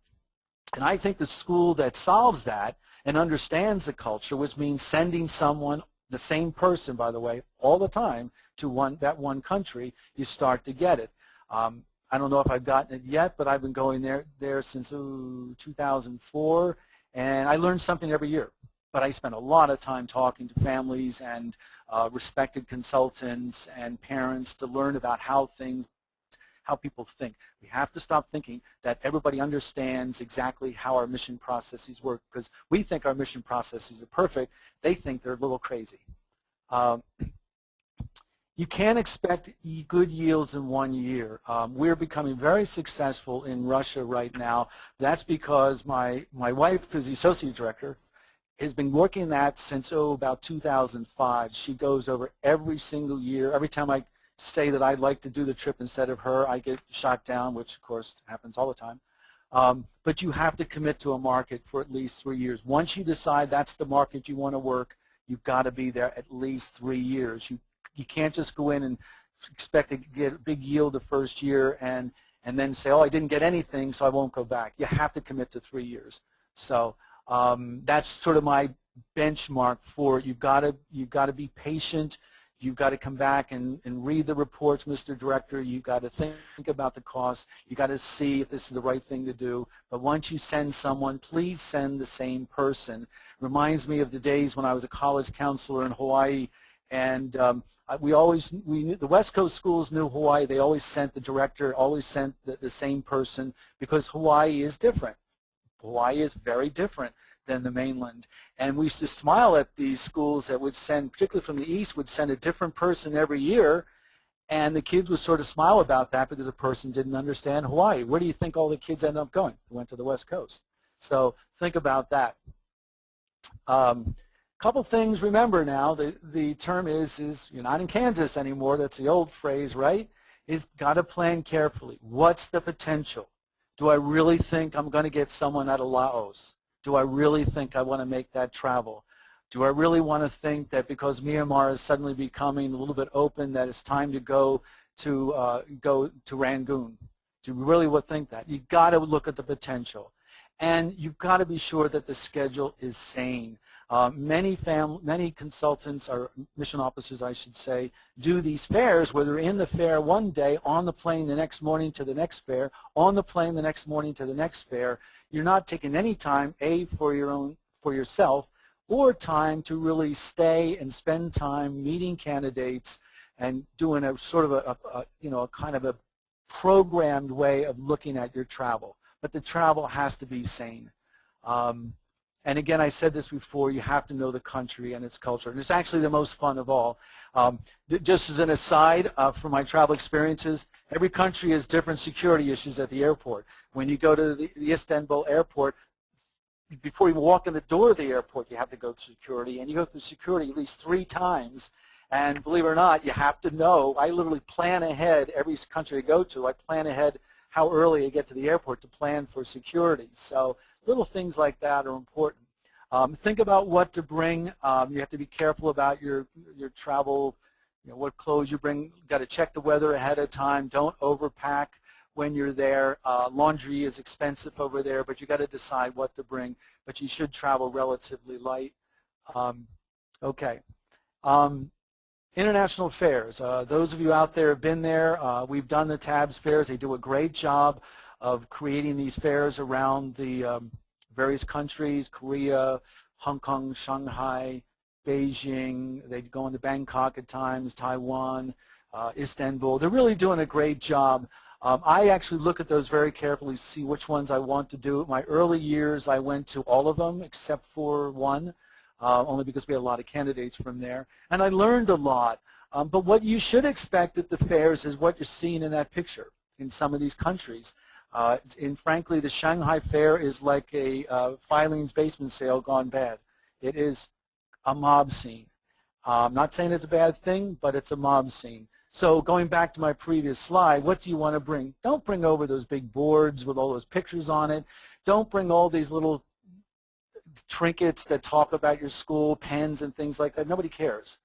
Speaker 1: And I think the school that solves that and understands the culture, which means sending someone, the same person, by the way, all the time to that one country, you start to get it. I don't know if I've gotten it yet, but I've been going there since 2004, and I learn something every year. But I spend a lot of time talking to families and respected consultants and parents to learn about how people think. We have to stop thinking that everybody understands exactly how our mission processes work, because we think our mission processes are perfect. They think they're a little crazy. You can't expect good yields in 1 year. We're becoming very successful in Russia right now. That's because my wife, who's the associate director, has been working that since about 2005. She goes over every single year. Every time I say that I'd like to do the trip instead of her, I get shot down, which of course happens all the time. But you have to commit to a market for at least 3 years. Once you decide that's the market you want to work, you've got to be there at least 3 years. You can't just go in and expect to get a big yield the first year and then say, oh, I didn't get anything, so I won't go back. You have to commit to 3 years. So that's sort of my benchmark for it. You've got to be patient. You've got to come back and read the reports, Mr. Director. You've got to think about the costs. You've got to see if this is the right thing to do. But once you send someone, please send the same person. Reminds me of the days when I was a college counselor in Hawaii, and the West Coast schools knew Hawaii. They always sent the director, always sent the same person, because Hawaii is different. Hawaii is very different than the mainland. And we used to smile at these schools that would send, particularly from the east, would send a different person every year. And the kids would sort of smile about that because a person didn't understand Hawaii. Where do you think all the kids ended up going? They went to the West Coast. So think about that. Couple things, remember now, the term is you're not in Kansas anymore, that's the old phrase, right? Is got to plan carefully. What's the potential? Do I really think I'm going to get someone out of Laos? Do I really think I want to make that travel? Do I really want to think that because Myanmar is suddenly becoming a little bit open that it's time to go to Rangoon? Do you really think that? You've got to look at the potential. And you've got to be sure that the schedule is sane. Many consultants, or mission officers I should say, do these fairs where they're in the fair one day, on the plane the next morning to the next fair, on the plane the next morning to the next fair. You're not taking any time, A, for yourself, or time to really stay and spend time meeting candidates and doing a sort of a kind of a programmed way of looking at your travel. But the travel has to be sane. And again, I said this before, you have to know the country and its culture. And it's actually the most fun of all. Just as an aside, from my travel experiences, every country has different security issues at the airport. When you go to the Istanbul airport, before you walk in the door of the airport, you have to go through security. And you go through security at least 3 times. And believe it or not, you have to know, I literally plan ahead every country I go to. I plan ahead how early I get to the airport to plan for security. So little things like that are important. Think about what to bring. You have to be careful about your travel, what clothes you bring. You've got to check the weather ahead of time. Don't overpack when you're there. Laundry is expensive over there, but you've got to decide what to bring. But you should travel relatively light. Okay. International fairs. Those of you out there have been there. We've done the TABS fairs. They do a great job of creating these fairs around the various countries, Korea, Hong Kong, Shanghai, Beijing. They go into Bangkok at times, Taiwan, Istanbul. They're really doing a great job. I actually look at those very carefully to see which ones I want to do. My early years, I went to all of them except for one. Only because we had a lot of candidates from there. And I learned a lot. But what you should expect at the fairs is what you're seeing in that picture in some of these countries. Frankly, the Shanghai Fair is like a filings basement sale gone bad. It is a mob scene. I'm not saying it's a bad thing, but it's a mob scene. So going back to my previous slide, what do you want to bring? Don't bring over those big boards with all those pictures on it. Don't bring all these little trinkets that talk about your school, pens and things like that. Nobody cares.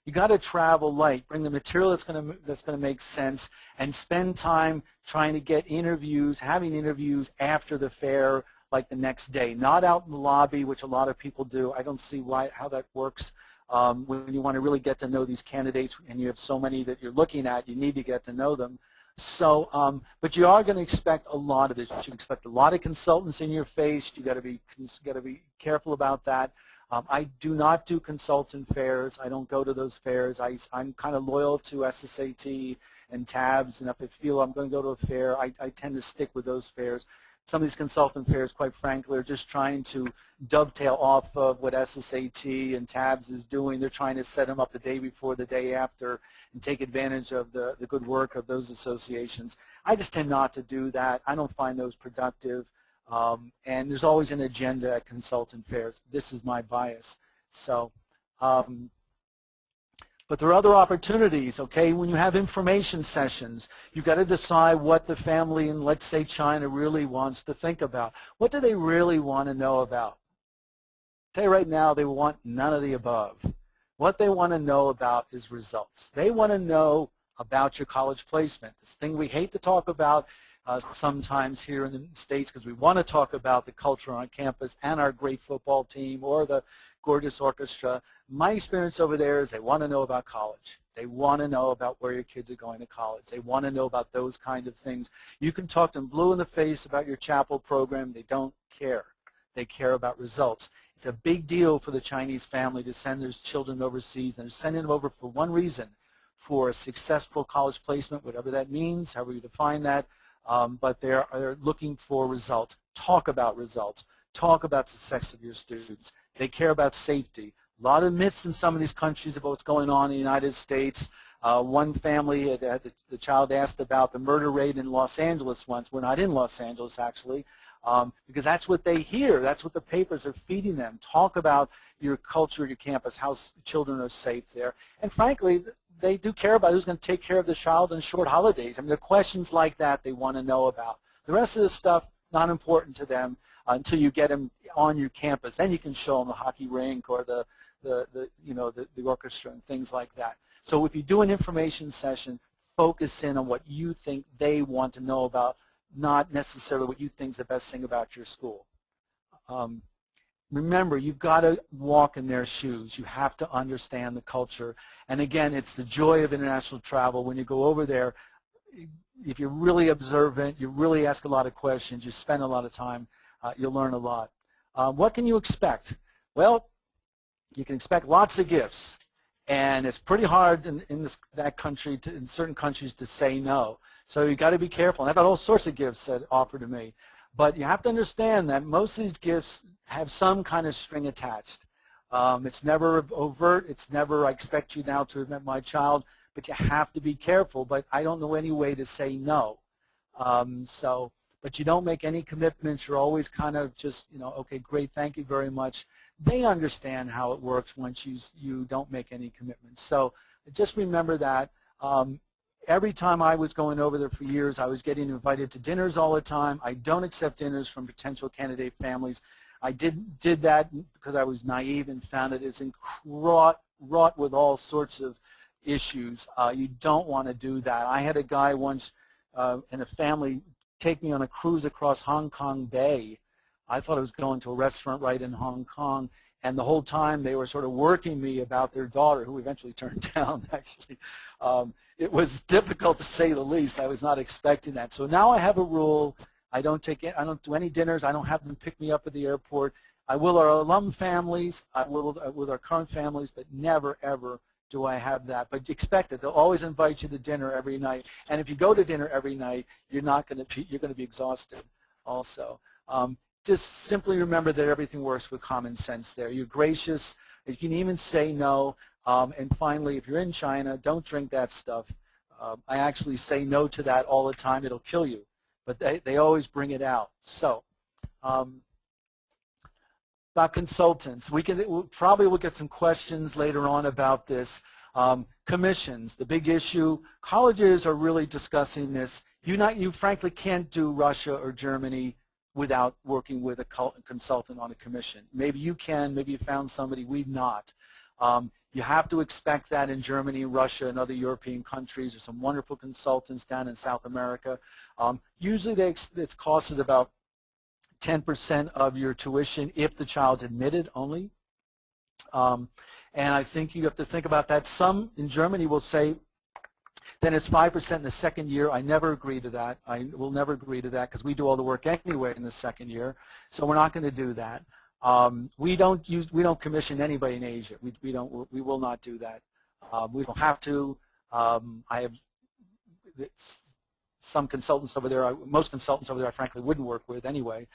Speaker 1: You got to travel light. Bring the material that's going to make sense, and spend time trying to get interviews, having interviews after the fair, like the next day, not out in the lobby, which a lot of people do. I don't see how that works. When you want to really get to know these candidates, and you have so many that you're looking at, you need to get to know them. So, but you are going to expect a lot of it. You should expect a lot of consultants in your face. You got to be careful about that. I do not do consultant fairs. I don't go to those fairs. I'm kind of loyal to SSAT and TABS, and if I feel I'm going to go to a fair, I tend to stick with those fairs. Some of these consultant fairs, quite frankly, are just trying to dovetail off of what SSAT and TABS is doing. They're trying to set them up the day before, the day after, and take advantage of the good work of those associations. I just tend not to do that. I don't find those productive. And there's always an agenda at consultant fairs. This is my bias. So, but there are other opportunities, okay? When you have information sessions, you've got to decide what the family in, let's say, China really wants to think about. What do they really want to know about? I'll tell you right now, they want none of the above. What they want to know about is results. They want to know about your college placement. This thing we hate to talk about sometimes here in the States, because we want to talk about the culture on campus and our great football team or the gorgeous orchestra. My experience over there is they want to know about college. They want to know about where your kids are going to college. They want to know about those kind of things. You can talk them blue in the face about your chapel program. They don't care. They care about results. It's a big deal for the Chinese family to send their children overseas, and they're sending them over for one reason, for a successful college placement, whatever that means, however you define that. But they're looking for results. Talk about results. Talk about the success of your students. They care about safety. A lot of myths in some of these countries about what's going on in the United States. One family, the child asked about the murder rate in Los Angeles once. We're not in Los Angeles, actually, because that's what they hear. That's what the papers are feeding them. Talk about your culture, your campus, how children are safe there. And frankly, they do care about who's going to take care of the child on short holidays. I mean, there are questions like that they want to know about. The rest of the stuff, not important to them until you get them on your campus. Then you can show them the hockey rink or the orchestra and things like that. So if you do an information session, focus in on what you think they want to know about, not necessarily what you think is the best thing about your school. Remember, you've got to walk in their shoes. You have to understand the culture. And again, it's the joy of international travel. When you go over there, if you're really observant, you really ask a lot of questions, you spend a lot of time, you'll learn a lot. What can you expect? Well, you can expect lots of gifts. And it's pretty hard in certain countries to say no. So you've got to be careful. And I've got all sorts of gifts that offered to me. But you have to understand that most of these gifts have some kind of string attached. It's never overt. It's never, I expect you now to have met my child. But you have to be careful. But I don't know any way to say no. But you don't make any commitments. You're always kind of just, okay, great, thank you very much. They understand how it works once you don't make any commitments. So just remember that. Every time I was going over there for years, I was getting invited to dinners all the time. I don't accept dinners from potential candidate families. I did that because I was naive and found it is wrought with all sorts of issues. You don't want to do that. I had a guy once in a family take me on a cruise across Hong Kong Bay. I thought I was going to a restaurant right in Hong Kong, and the whole time they were sort of working me about their daughter, who eventually turned down, actually. It was difficult to say the least. I was not expecting that. So now I have a rule. I don't do any dinners. I don't have them pick me up at the airport. I will our alum families. I will with our current families, but never, ever do I have that. But expect it. They'll always invite you to dinner every night. And if you go to dinner every night, you're going to be exhausted also. Just simply remember that everything works with common sense there. You're gracious. You can even say no. And finally, if you're in China, don't drink that stuff. I actually say no to that all the time. It'll kill you. But they always bring it out. So about consultants, probably we'll get some questions later on about this. Commissions, the big issue. Colleges are really discussing this. You frankly can't do Russia or Germany without working with a consultant on a commission. Maybe you can, maybe you found somebody, we've not. You have to expect that in Germany, Russia, and other European countries. There's some wonderful consultants down in South America. Usually its cost is about 10% of your tuition if the child's admitted only. And I think you have to think about that. Some in Germany will say, then it's 5% in the second year. I never agree to that. I will never agree to that because we do all the work anyway in the second year. So we're not going to do that. We don't commission anybody in Asia. We will not do that. We don't have to. I have some consultants over there. Most consultants over there I frankly wouldn't work with anyway.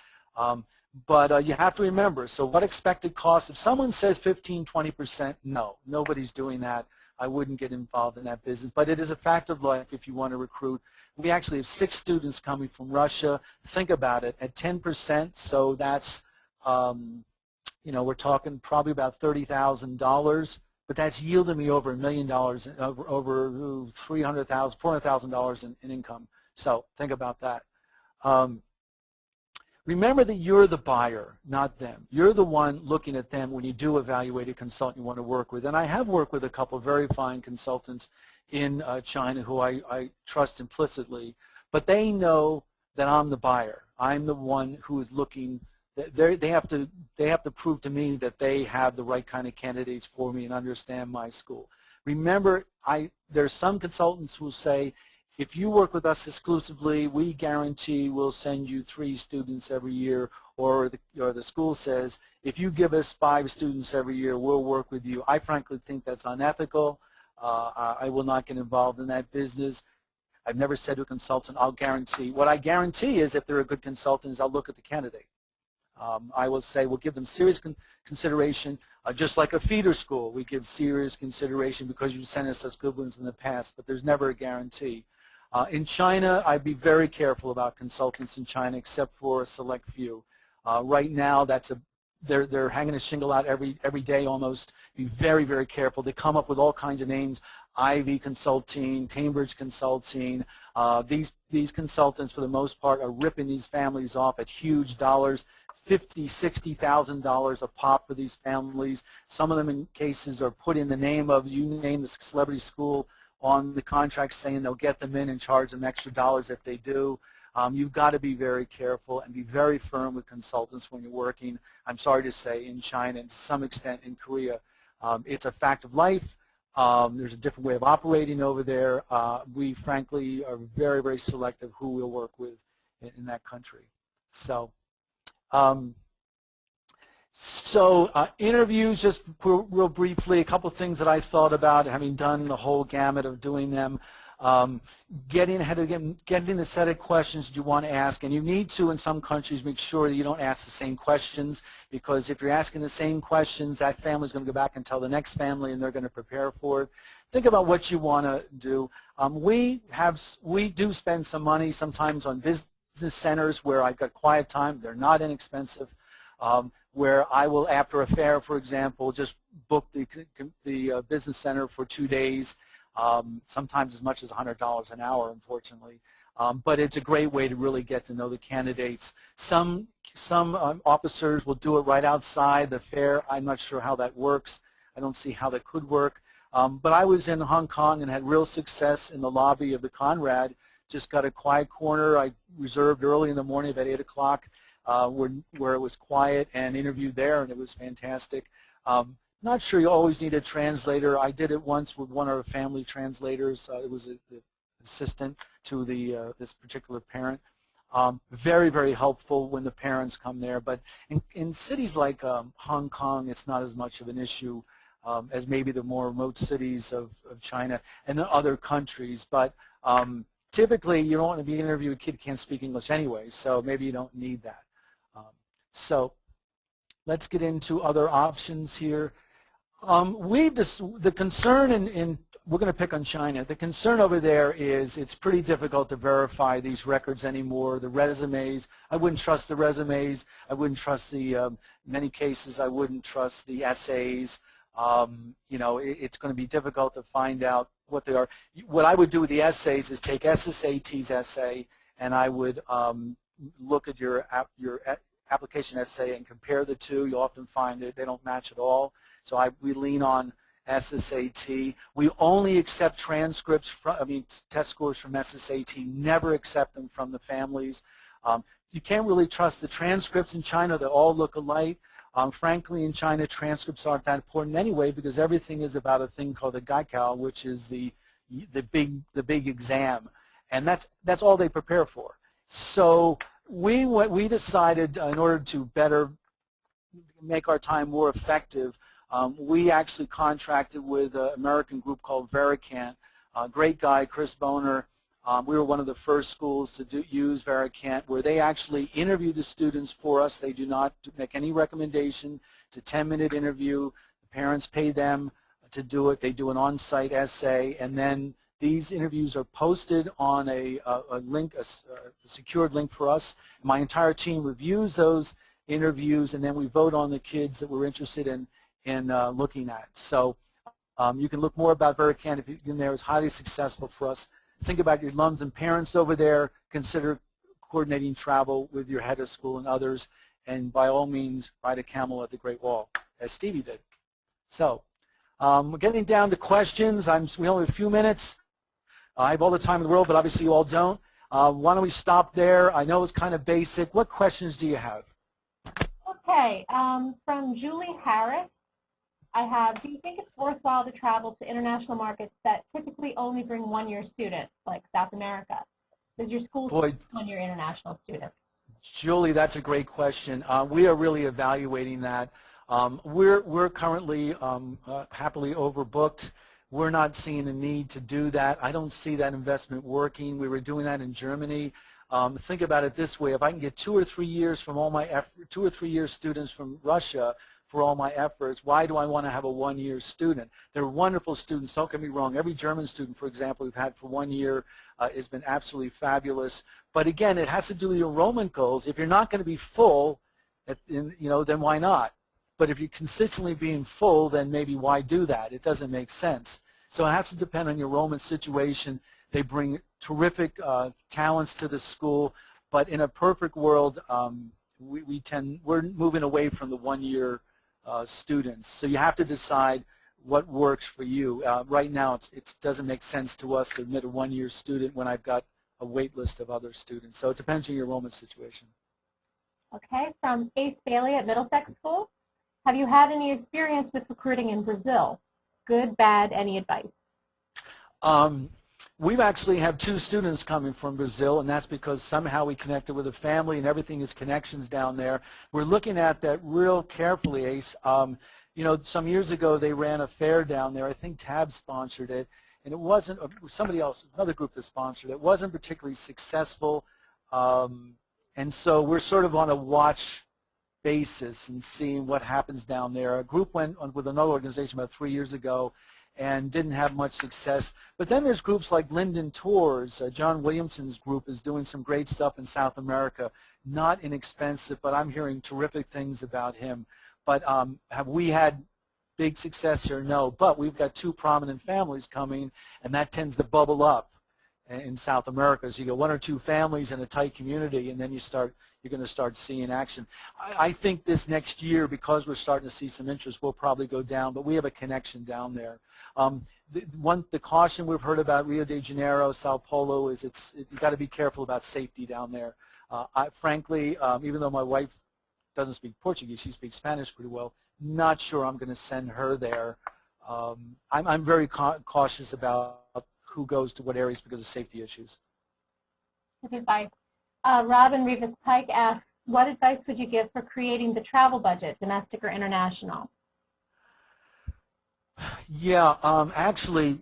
Speaker 1: But you have to remember, so what expected cost? If someone says 15, 20%, no, nobody's doing that. I wouldn't get involved in that business. But it is a fact of life if you want to recruit. We actually have 6 students coming from Russia. Think about it, at 10%, so that's, we're talking probably about $30,000, but that's yielding me over $1 million, over $300,000, $400,000 in income. So think about that. Remember that you're the buyer, not them. You're the one looking at them when you do evaluate a consultant you want to work with. And I have worked with a couple of very fine consultants in China who I trust implicitly, but they know that I'm the buyer. I'm the one who is looking. They have to prove to me that they have the right kind of candidates for me and understand my school. Remember, there's some consultants who say, if you work with us exclusively, we guarantee we'll send you 3 students every year, or the school says, if you give us 5 students every year, we'll work with you. I frankly think that's unethical. I will not get involved in that business. I've never said to a consultant, I'll guarantee. What I guarantee is if they're a good consultant is I'll look at the candidate. I will say we'll give them serious consideration, just like a feeder school. We give serious consideration because you've sent us such good ones in the past, but there's never a guarantee. In China, I'd be very careful about consultants in China, except for a select few. Right now, they're hanging a shingle out every day almost. Be very, very careful. They come up with all kinds of names: Ivy Consulting, Cambridge Consulting. These consultants, for the most part, are ripping these families off at huge dollars, $50,000, $60,000 a pop for these families. Some of them, in cases, are put in the name of, you name the celebrity school on the contract, saying they'll get them in and charge them extra dollars if they do. You've got to be very careful and be very firm with consultants when you're working, I'm sorry to say, in China and to some extent in Korea. It's a fact of life. There's a different way of operating over there. We, frankly, are very, very selective who we'll work with in that country. So, interviews, just real briefly, a couple of things that I thought about, having done the whole gamut of doing them. Getting ahead of getting the set of questions you want to ask, and you need to, in some countries, make sure that you don't ask the same questions, because if you're asking the same questions, that family's going to go back and tell the next family, and they're going to prepare for it. Think about what you want to do. We do spend some money sometimes on business centers where I've got quiet time. They're not inexpensive. Where I will, after a fair, for example, just book the business center for 2 days. Sometimes as much as $100 an hour, unfortunately. But it's a great way to really get to know the candidates. Some officers will do it right outside the fair. I'm not sure how that works. I don't see how that could work. But I was in Hong Kong and had real success in the lobby of the Conrad. Just got a quiet corner. I reserved early in the morning, about 8 o'clock, where it was quiet, and interviewed there, and it was fantastic. Not sure you always need a translator. I did it once with one of our family translators. It was an assistant to this particular parent. Very, very helpful when the parents come there. But in cities like Hong Kong, it's not as much of an issue as maybe the more remote cities of China and the other countries. But typically, you don't want to be interviewing a kid who can't speak English anyway, so maybe you don't need that. So let's get into other options here. The concern we're going to pick on China. The concern over there is it's pretty difficult to verify these records anymore. The resumes, I wouldn't trust the resumes. I wouldn't trust in many cases, I wouldn't trust the essays. You know, it's going to be difficult to find out what they are. What I would do with the essays is take SSAT's essay, and I would look at your application essay and compare the two. You'll often find that they don't match at all. So we lean on SSAT. We only accept transcripts test scores from SSAT, never accept them from the families. You can't really trust the transcripts in China. They all look alike. Frankly, in China, transcripts aren't that important anyway, because everything is about a thing called the Gaikao, which is the big exam, and that's all they prepare for. So we decided, in order to better make our time more effective, we actually contracted with an American group called Vericant. Great guy, Chris Boner. We were one of the first schools to use Vericant, where they actually interview the students for us. They do not make any recommendation. It's a 10-minute interview. The parents pay them to do it. They do an on-site essay, and then these interviews are posted on a link, a secured link for us. My entire team reviews those interviews, and then we vote on the kids that we're interested in looking at. So you can look more about Vericant if you're in there. It's highly successful for us. Think about your alums and parents over there. Consider coordinating travel with your head of school and others, and by all means, ride a camel at the Great Wall, as Stevie did. So we're getting down to questions. We only have a few minutes. I have all the time in the world, but obviously you all don't. Why don't we stop there? I know it's kind of basic. What questions do you have?
Speaker 2: Okay, from Julie Harris, I have, do you think it's worthwhile to travel to international markets that typically only bring one-year students, like South America? Does your school take one-year international students?
Speaker 1: Julie, that's a great question. We are really evaluating that. We're currently happily overbooked. We're not seeing the need to do that. I don't see that investment working. We were doing that in Germany. Think about it this way: if I can get 2 or 3 years from all my 2 or 3 year students from Russia for all my efforts, why do I want to have a 1-year student? They're wonderful students, don't get me wrong. Every German student, for example, we've had for 1 year has been absolutely fabulous. But again, it has to do with your enrollment goals. If you're not going to be full, then why not? But if you're consistently being full, then maybe why do that? It doesn't make sense. So it has to depend on your enrollment situation. They bring terrific talents to the school, but in a perfect world, we're moving away from the 1-year students. So you have to decide what works for you. Right now, it doesn't make sense to us to admit a 1-year student when I've got a wait list of other students. So it depends on your enrollment situation.
Speaker 2: Okay, from Ace Bailey at Middlesex School. Have you had any experience with recruiting in Brazil? Good, bad, any advice?
Speaker 1: We've actually have 2 students coming from Brazil, and that's because somehow we connected with a family and everything is connections down there. We're looking at that real carefully, Ace. Some years ago they ran a fair down there. I think TAB sponsored it, and it wasn't somebody else, another group that sponsored it. It wasn't particularly successful, and so we're sort of on a watch basis and seeing what happens down there. A group went on with another organization about 3 years ago and didn't have much success. But then there's groups like Linden Tours. John Williamson's group is doing some great stuff in South America. Not inexpensive, but I'm hearing terrific things about him. But have we had big success here? No. But we've got 2 prominent families coming, and that tends to bubble up in South America. So you get 1 or 2 families in a tight community, and then you're going to start seeing action. I think this next year, because we're starting to see some interest, we'll probably go down, but we have a connection down there. The caution we've heard about Rio de Janeiro, Sao Paulo, is you've got to be careful about safety down there. Frankly, even though my wife doesn't speak Portuguese, she speaks Spanish pretty well, not sure I'm going to send her there. I'm very cautious about who goes to what areas because of safety issues.
Speaker 2: Good advice. Robin Rivas Pike asks, what advice would you give for creating the travel budget, domestic or international?
Speaker 1: Yeah, actually,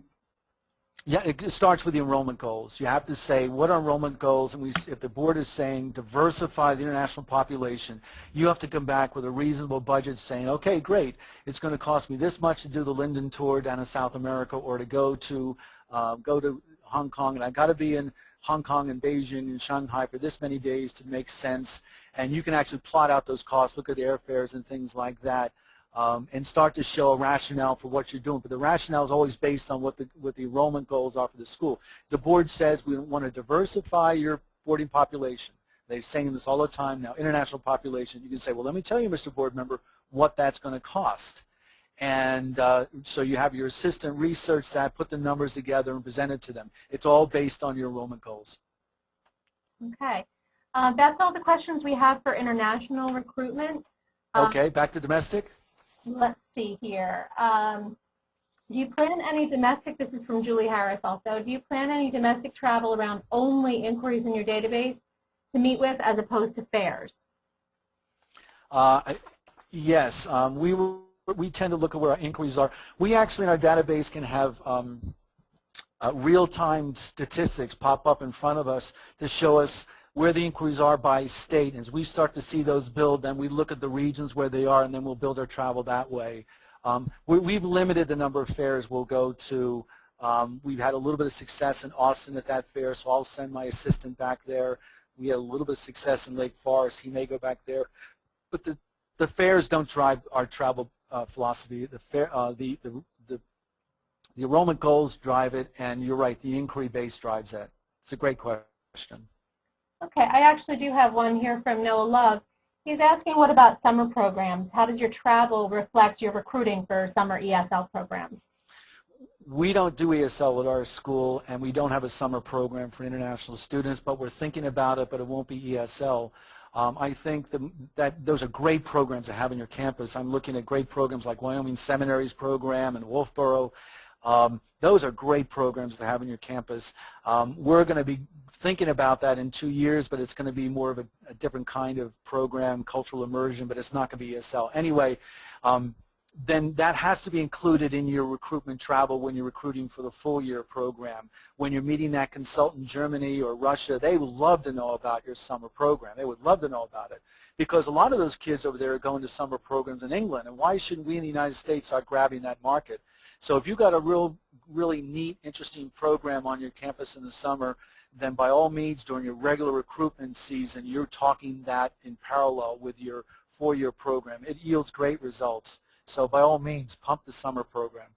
Speaker 1: it starts with the enrollment goals. You have to say, what are enrollment goals? And if the board is saying diversify the international population, you have to come back with a reasonable budget saying, okay, great, it's going to cost me this much to do the Linden tour down in South America or to go to Hong Kong, and I've got to be in Hong Kong and Beijing and Shanghai for this many days to make sense. And you can actually plot out those costs, look at airfares and things like that, and start to show a rationale for what you're doing. But the rationale is always based on what the enrollment goals are for the school. The board says we want to diversify your boarding population. They're saying this all the time now, international population. You can say, well, let me tell you, Mr. Board Member, what that's going to cost. And so you have your assistant research that, put the numbers together and present it to them. It's all based on your enrollment goals.
Speaker 2: Okay. That's all the questions we have for international recruitment.
Speaker 1: Okay, back to domestic.
Speaker 2: Let's see here. Do you plan any domestic, this is from Julie Harris also, do you plan any domestic travel around only inquiries in your database to meet with as opposed to fairs?
Speaker 1: Yes, we tend to look at where our inquiries are. We actually in our database can have real-time statistics pop up in front of us to show us where the inquiries are by state. And as we start to see those build, then we look at the regions where they are, and then we'll build our travel that way. We've limited the number of fairs we'll go to. We've had a little bit of success in Austin at that fair, so I'll send my assistant back there. We had a little bit of success in Lake Forest. He may go back there. But the fairs don't drive our travel philosophy. The enrollment goals drive it, and you're right, the inquiry base drives that. It's a great question.
Speaker 2: Okay, I actually do have one here from Noah Love. He's asking, what about summer programs? How does your travel reflect your recruiting for summer ESL programs?
Speaker 1: We don't do ESL at our school, and we don't have a summer program for international students, but we're thinking about it, but it won't be ESL. I think that those are great programs to have on your campus. I'm looking at great programs like Wyoming Seminary's program and Wolfboro. Those are great programs to have on your campus. We're going to be thinking about that in 2 years, but it's going to be more of a different kind of program, cultural immersion, but it's not going to be ESL. Anyway, then that has to be included in your recruitment travel when you're recruiting for the full-year program. When you're meeting that consultant in Germany or Russia, they would love to know about your summer program. They would love to know about it because a lot of those kids over there are going to summer programs in England, and why shouldn't we in the United States start grabbing that market? So if you've got a really neat, interesting program on your campus in the summer, then by all means during your regular recruitment season, you're talking that in parallel with your four-year program. It yields great results. So by all means, pump the summer program.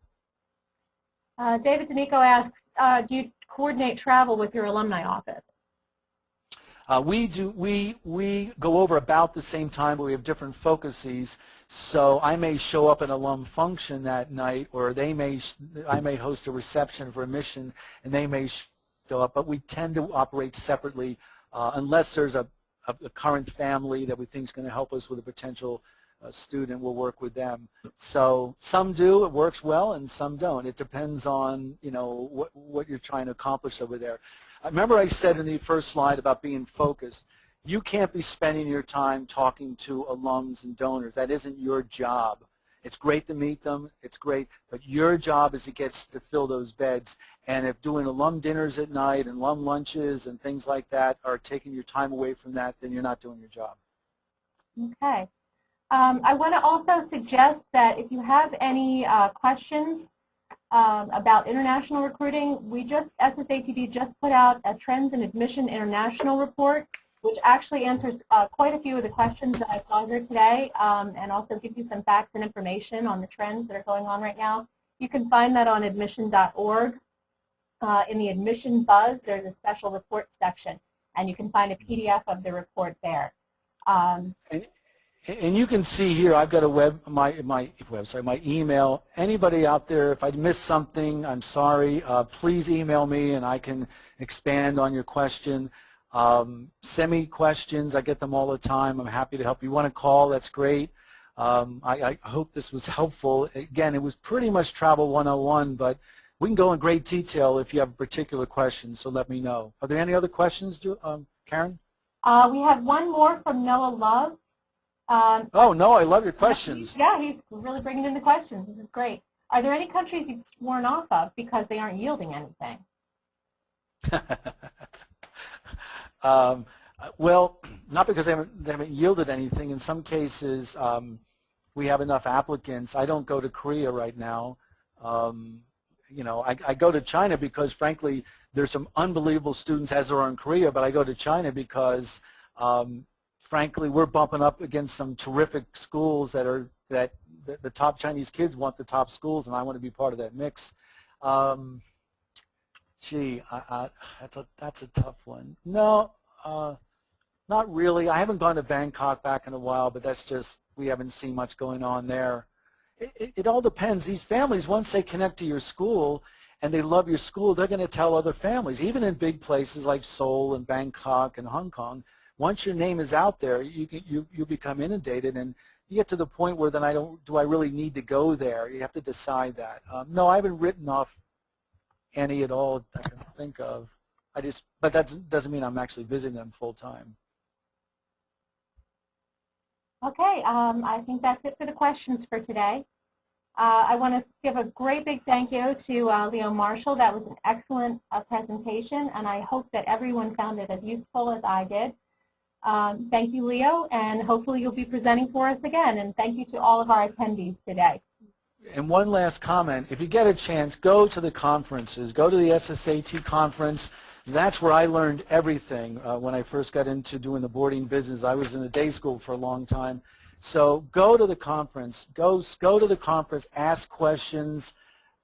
Speaker 2: David D'Amico asks, do you coordinate travel with your alumni office?
Speaker 1: We do. We go over about the same time, but we have different focuses. So I may show up at an alum function that night, or I may host a reception for admission, and they may show up. But we tend to operate separately unless there's a current family that we think is going to help us with a potential student. We'll work with them. So some do, it works well, and some don't. It depends on what you're trying to accomplish over there. Remember I said in the first slide about being focused. You can't be spending your time talking to alums and donors. That isn't your job. It's great to meet them. It's great. But your job is to fill those beds. And if doing alum dinners at night and alum lunches and things like that are taking your time away from that, then you're not doing your job.
Speaker 2: Okay. I want to also suggest that if you have any questions about international recruiting, SSATD just put out a Trends in Admission International report, which actually answers quite a few of the questions that I saw here today, and also gives you some facts and information on the trends that are going on right now. You can find that on admission.org. In the Admission Buzz, there's a special report section, and you can find a PDF of the report there.
Speaker 1: And you can see here, I've got a my email. Anybody out there, if I missed something, I'm sorry. Please email me, and I can expand on your question. Send me questions. I get them all the time. I'm happy to help. You want to call? That's great. I hope this was helpful. Again, it was pretty much Travel 101, but we can go in great detail if you have a particular question, so let me know. Are there any other questions, Karen?
Speaker 2: We have one more from Noah Love.
Speaker 1: Oh, no, I love your questions.
Speaker 2: Yeah, he's really bringing in the questions. This is great. Are there any countries you've sworn off of because they aren't yielding anything?
Speaker 1: Well, not because they haven't yielded anything. In some cases, we have enough applicants. I don't go to Korea right now. I go to China because, frankly, there's some unbelievable students as there are in Korea, but I go to China because frankly, we're bumping up against some terrific schools that the top Chinese kids want the top schools, and I want to be part of that mix. That's a tough one. No, not really. I haven't gone to Bangkok back in a while, but that's just we haven't seen much going on there. It all depends. These families, once they connect to your school and they love your school, they're going to tell other families, even in big places like Seoul and Bangkok and Hong Kong. Once your name is out there, you become inundated, and you get to the point where then do I really need to go there? You have to decide that. No, I haven't written off any at all I can think of. But that doesn't mean I'm actually visiting them full time.
Speaker 2: Okay, I think that's it for the questions for today. I want to give a great big thank you to Leo Marshall. That was an excellent presentation, and I hope that everyone found it as useful as I did. Thank you, Leo, and hopefully you'll be presenting for us again. And thank you to all of our attendees today.
Speaker 1: And one last comment. If you get a chance, go to the conferences. Go to the SSAT conference. That's where I learned everything when I first got into doing the boarding business. I was in a day school for a long time. So go to the conference. Go to the conference. Ask questions.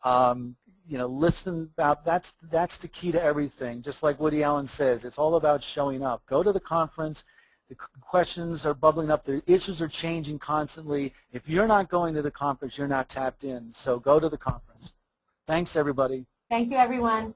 Speaker 1: Listen about. That's the key to everything. Just like Woody Allen says, it's all about showing up. Go to the conference. The questions are bubbling up. The issues are changing constantly. If you're not going to the conference, you're not tapped in. So go to the conference. Thanks, everybody.
Speaker 2: Thank you, everyone.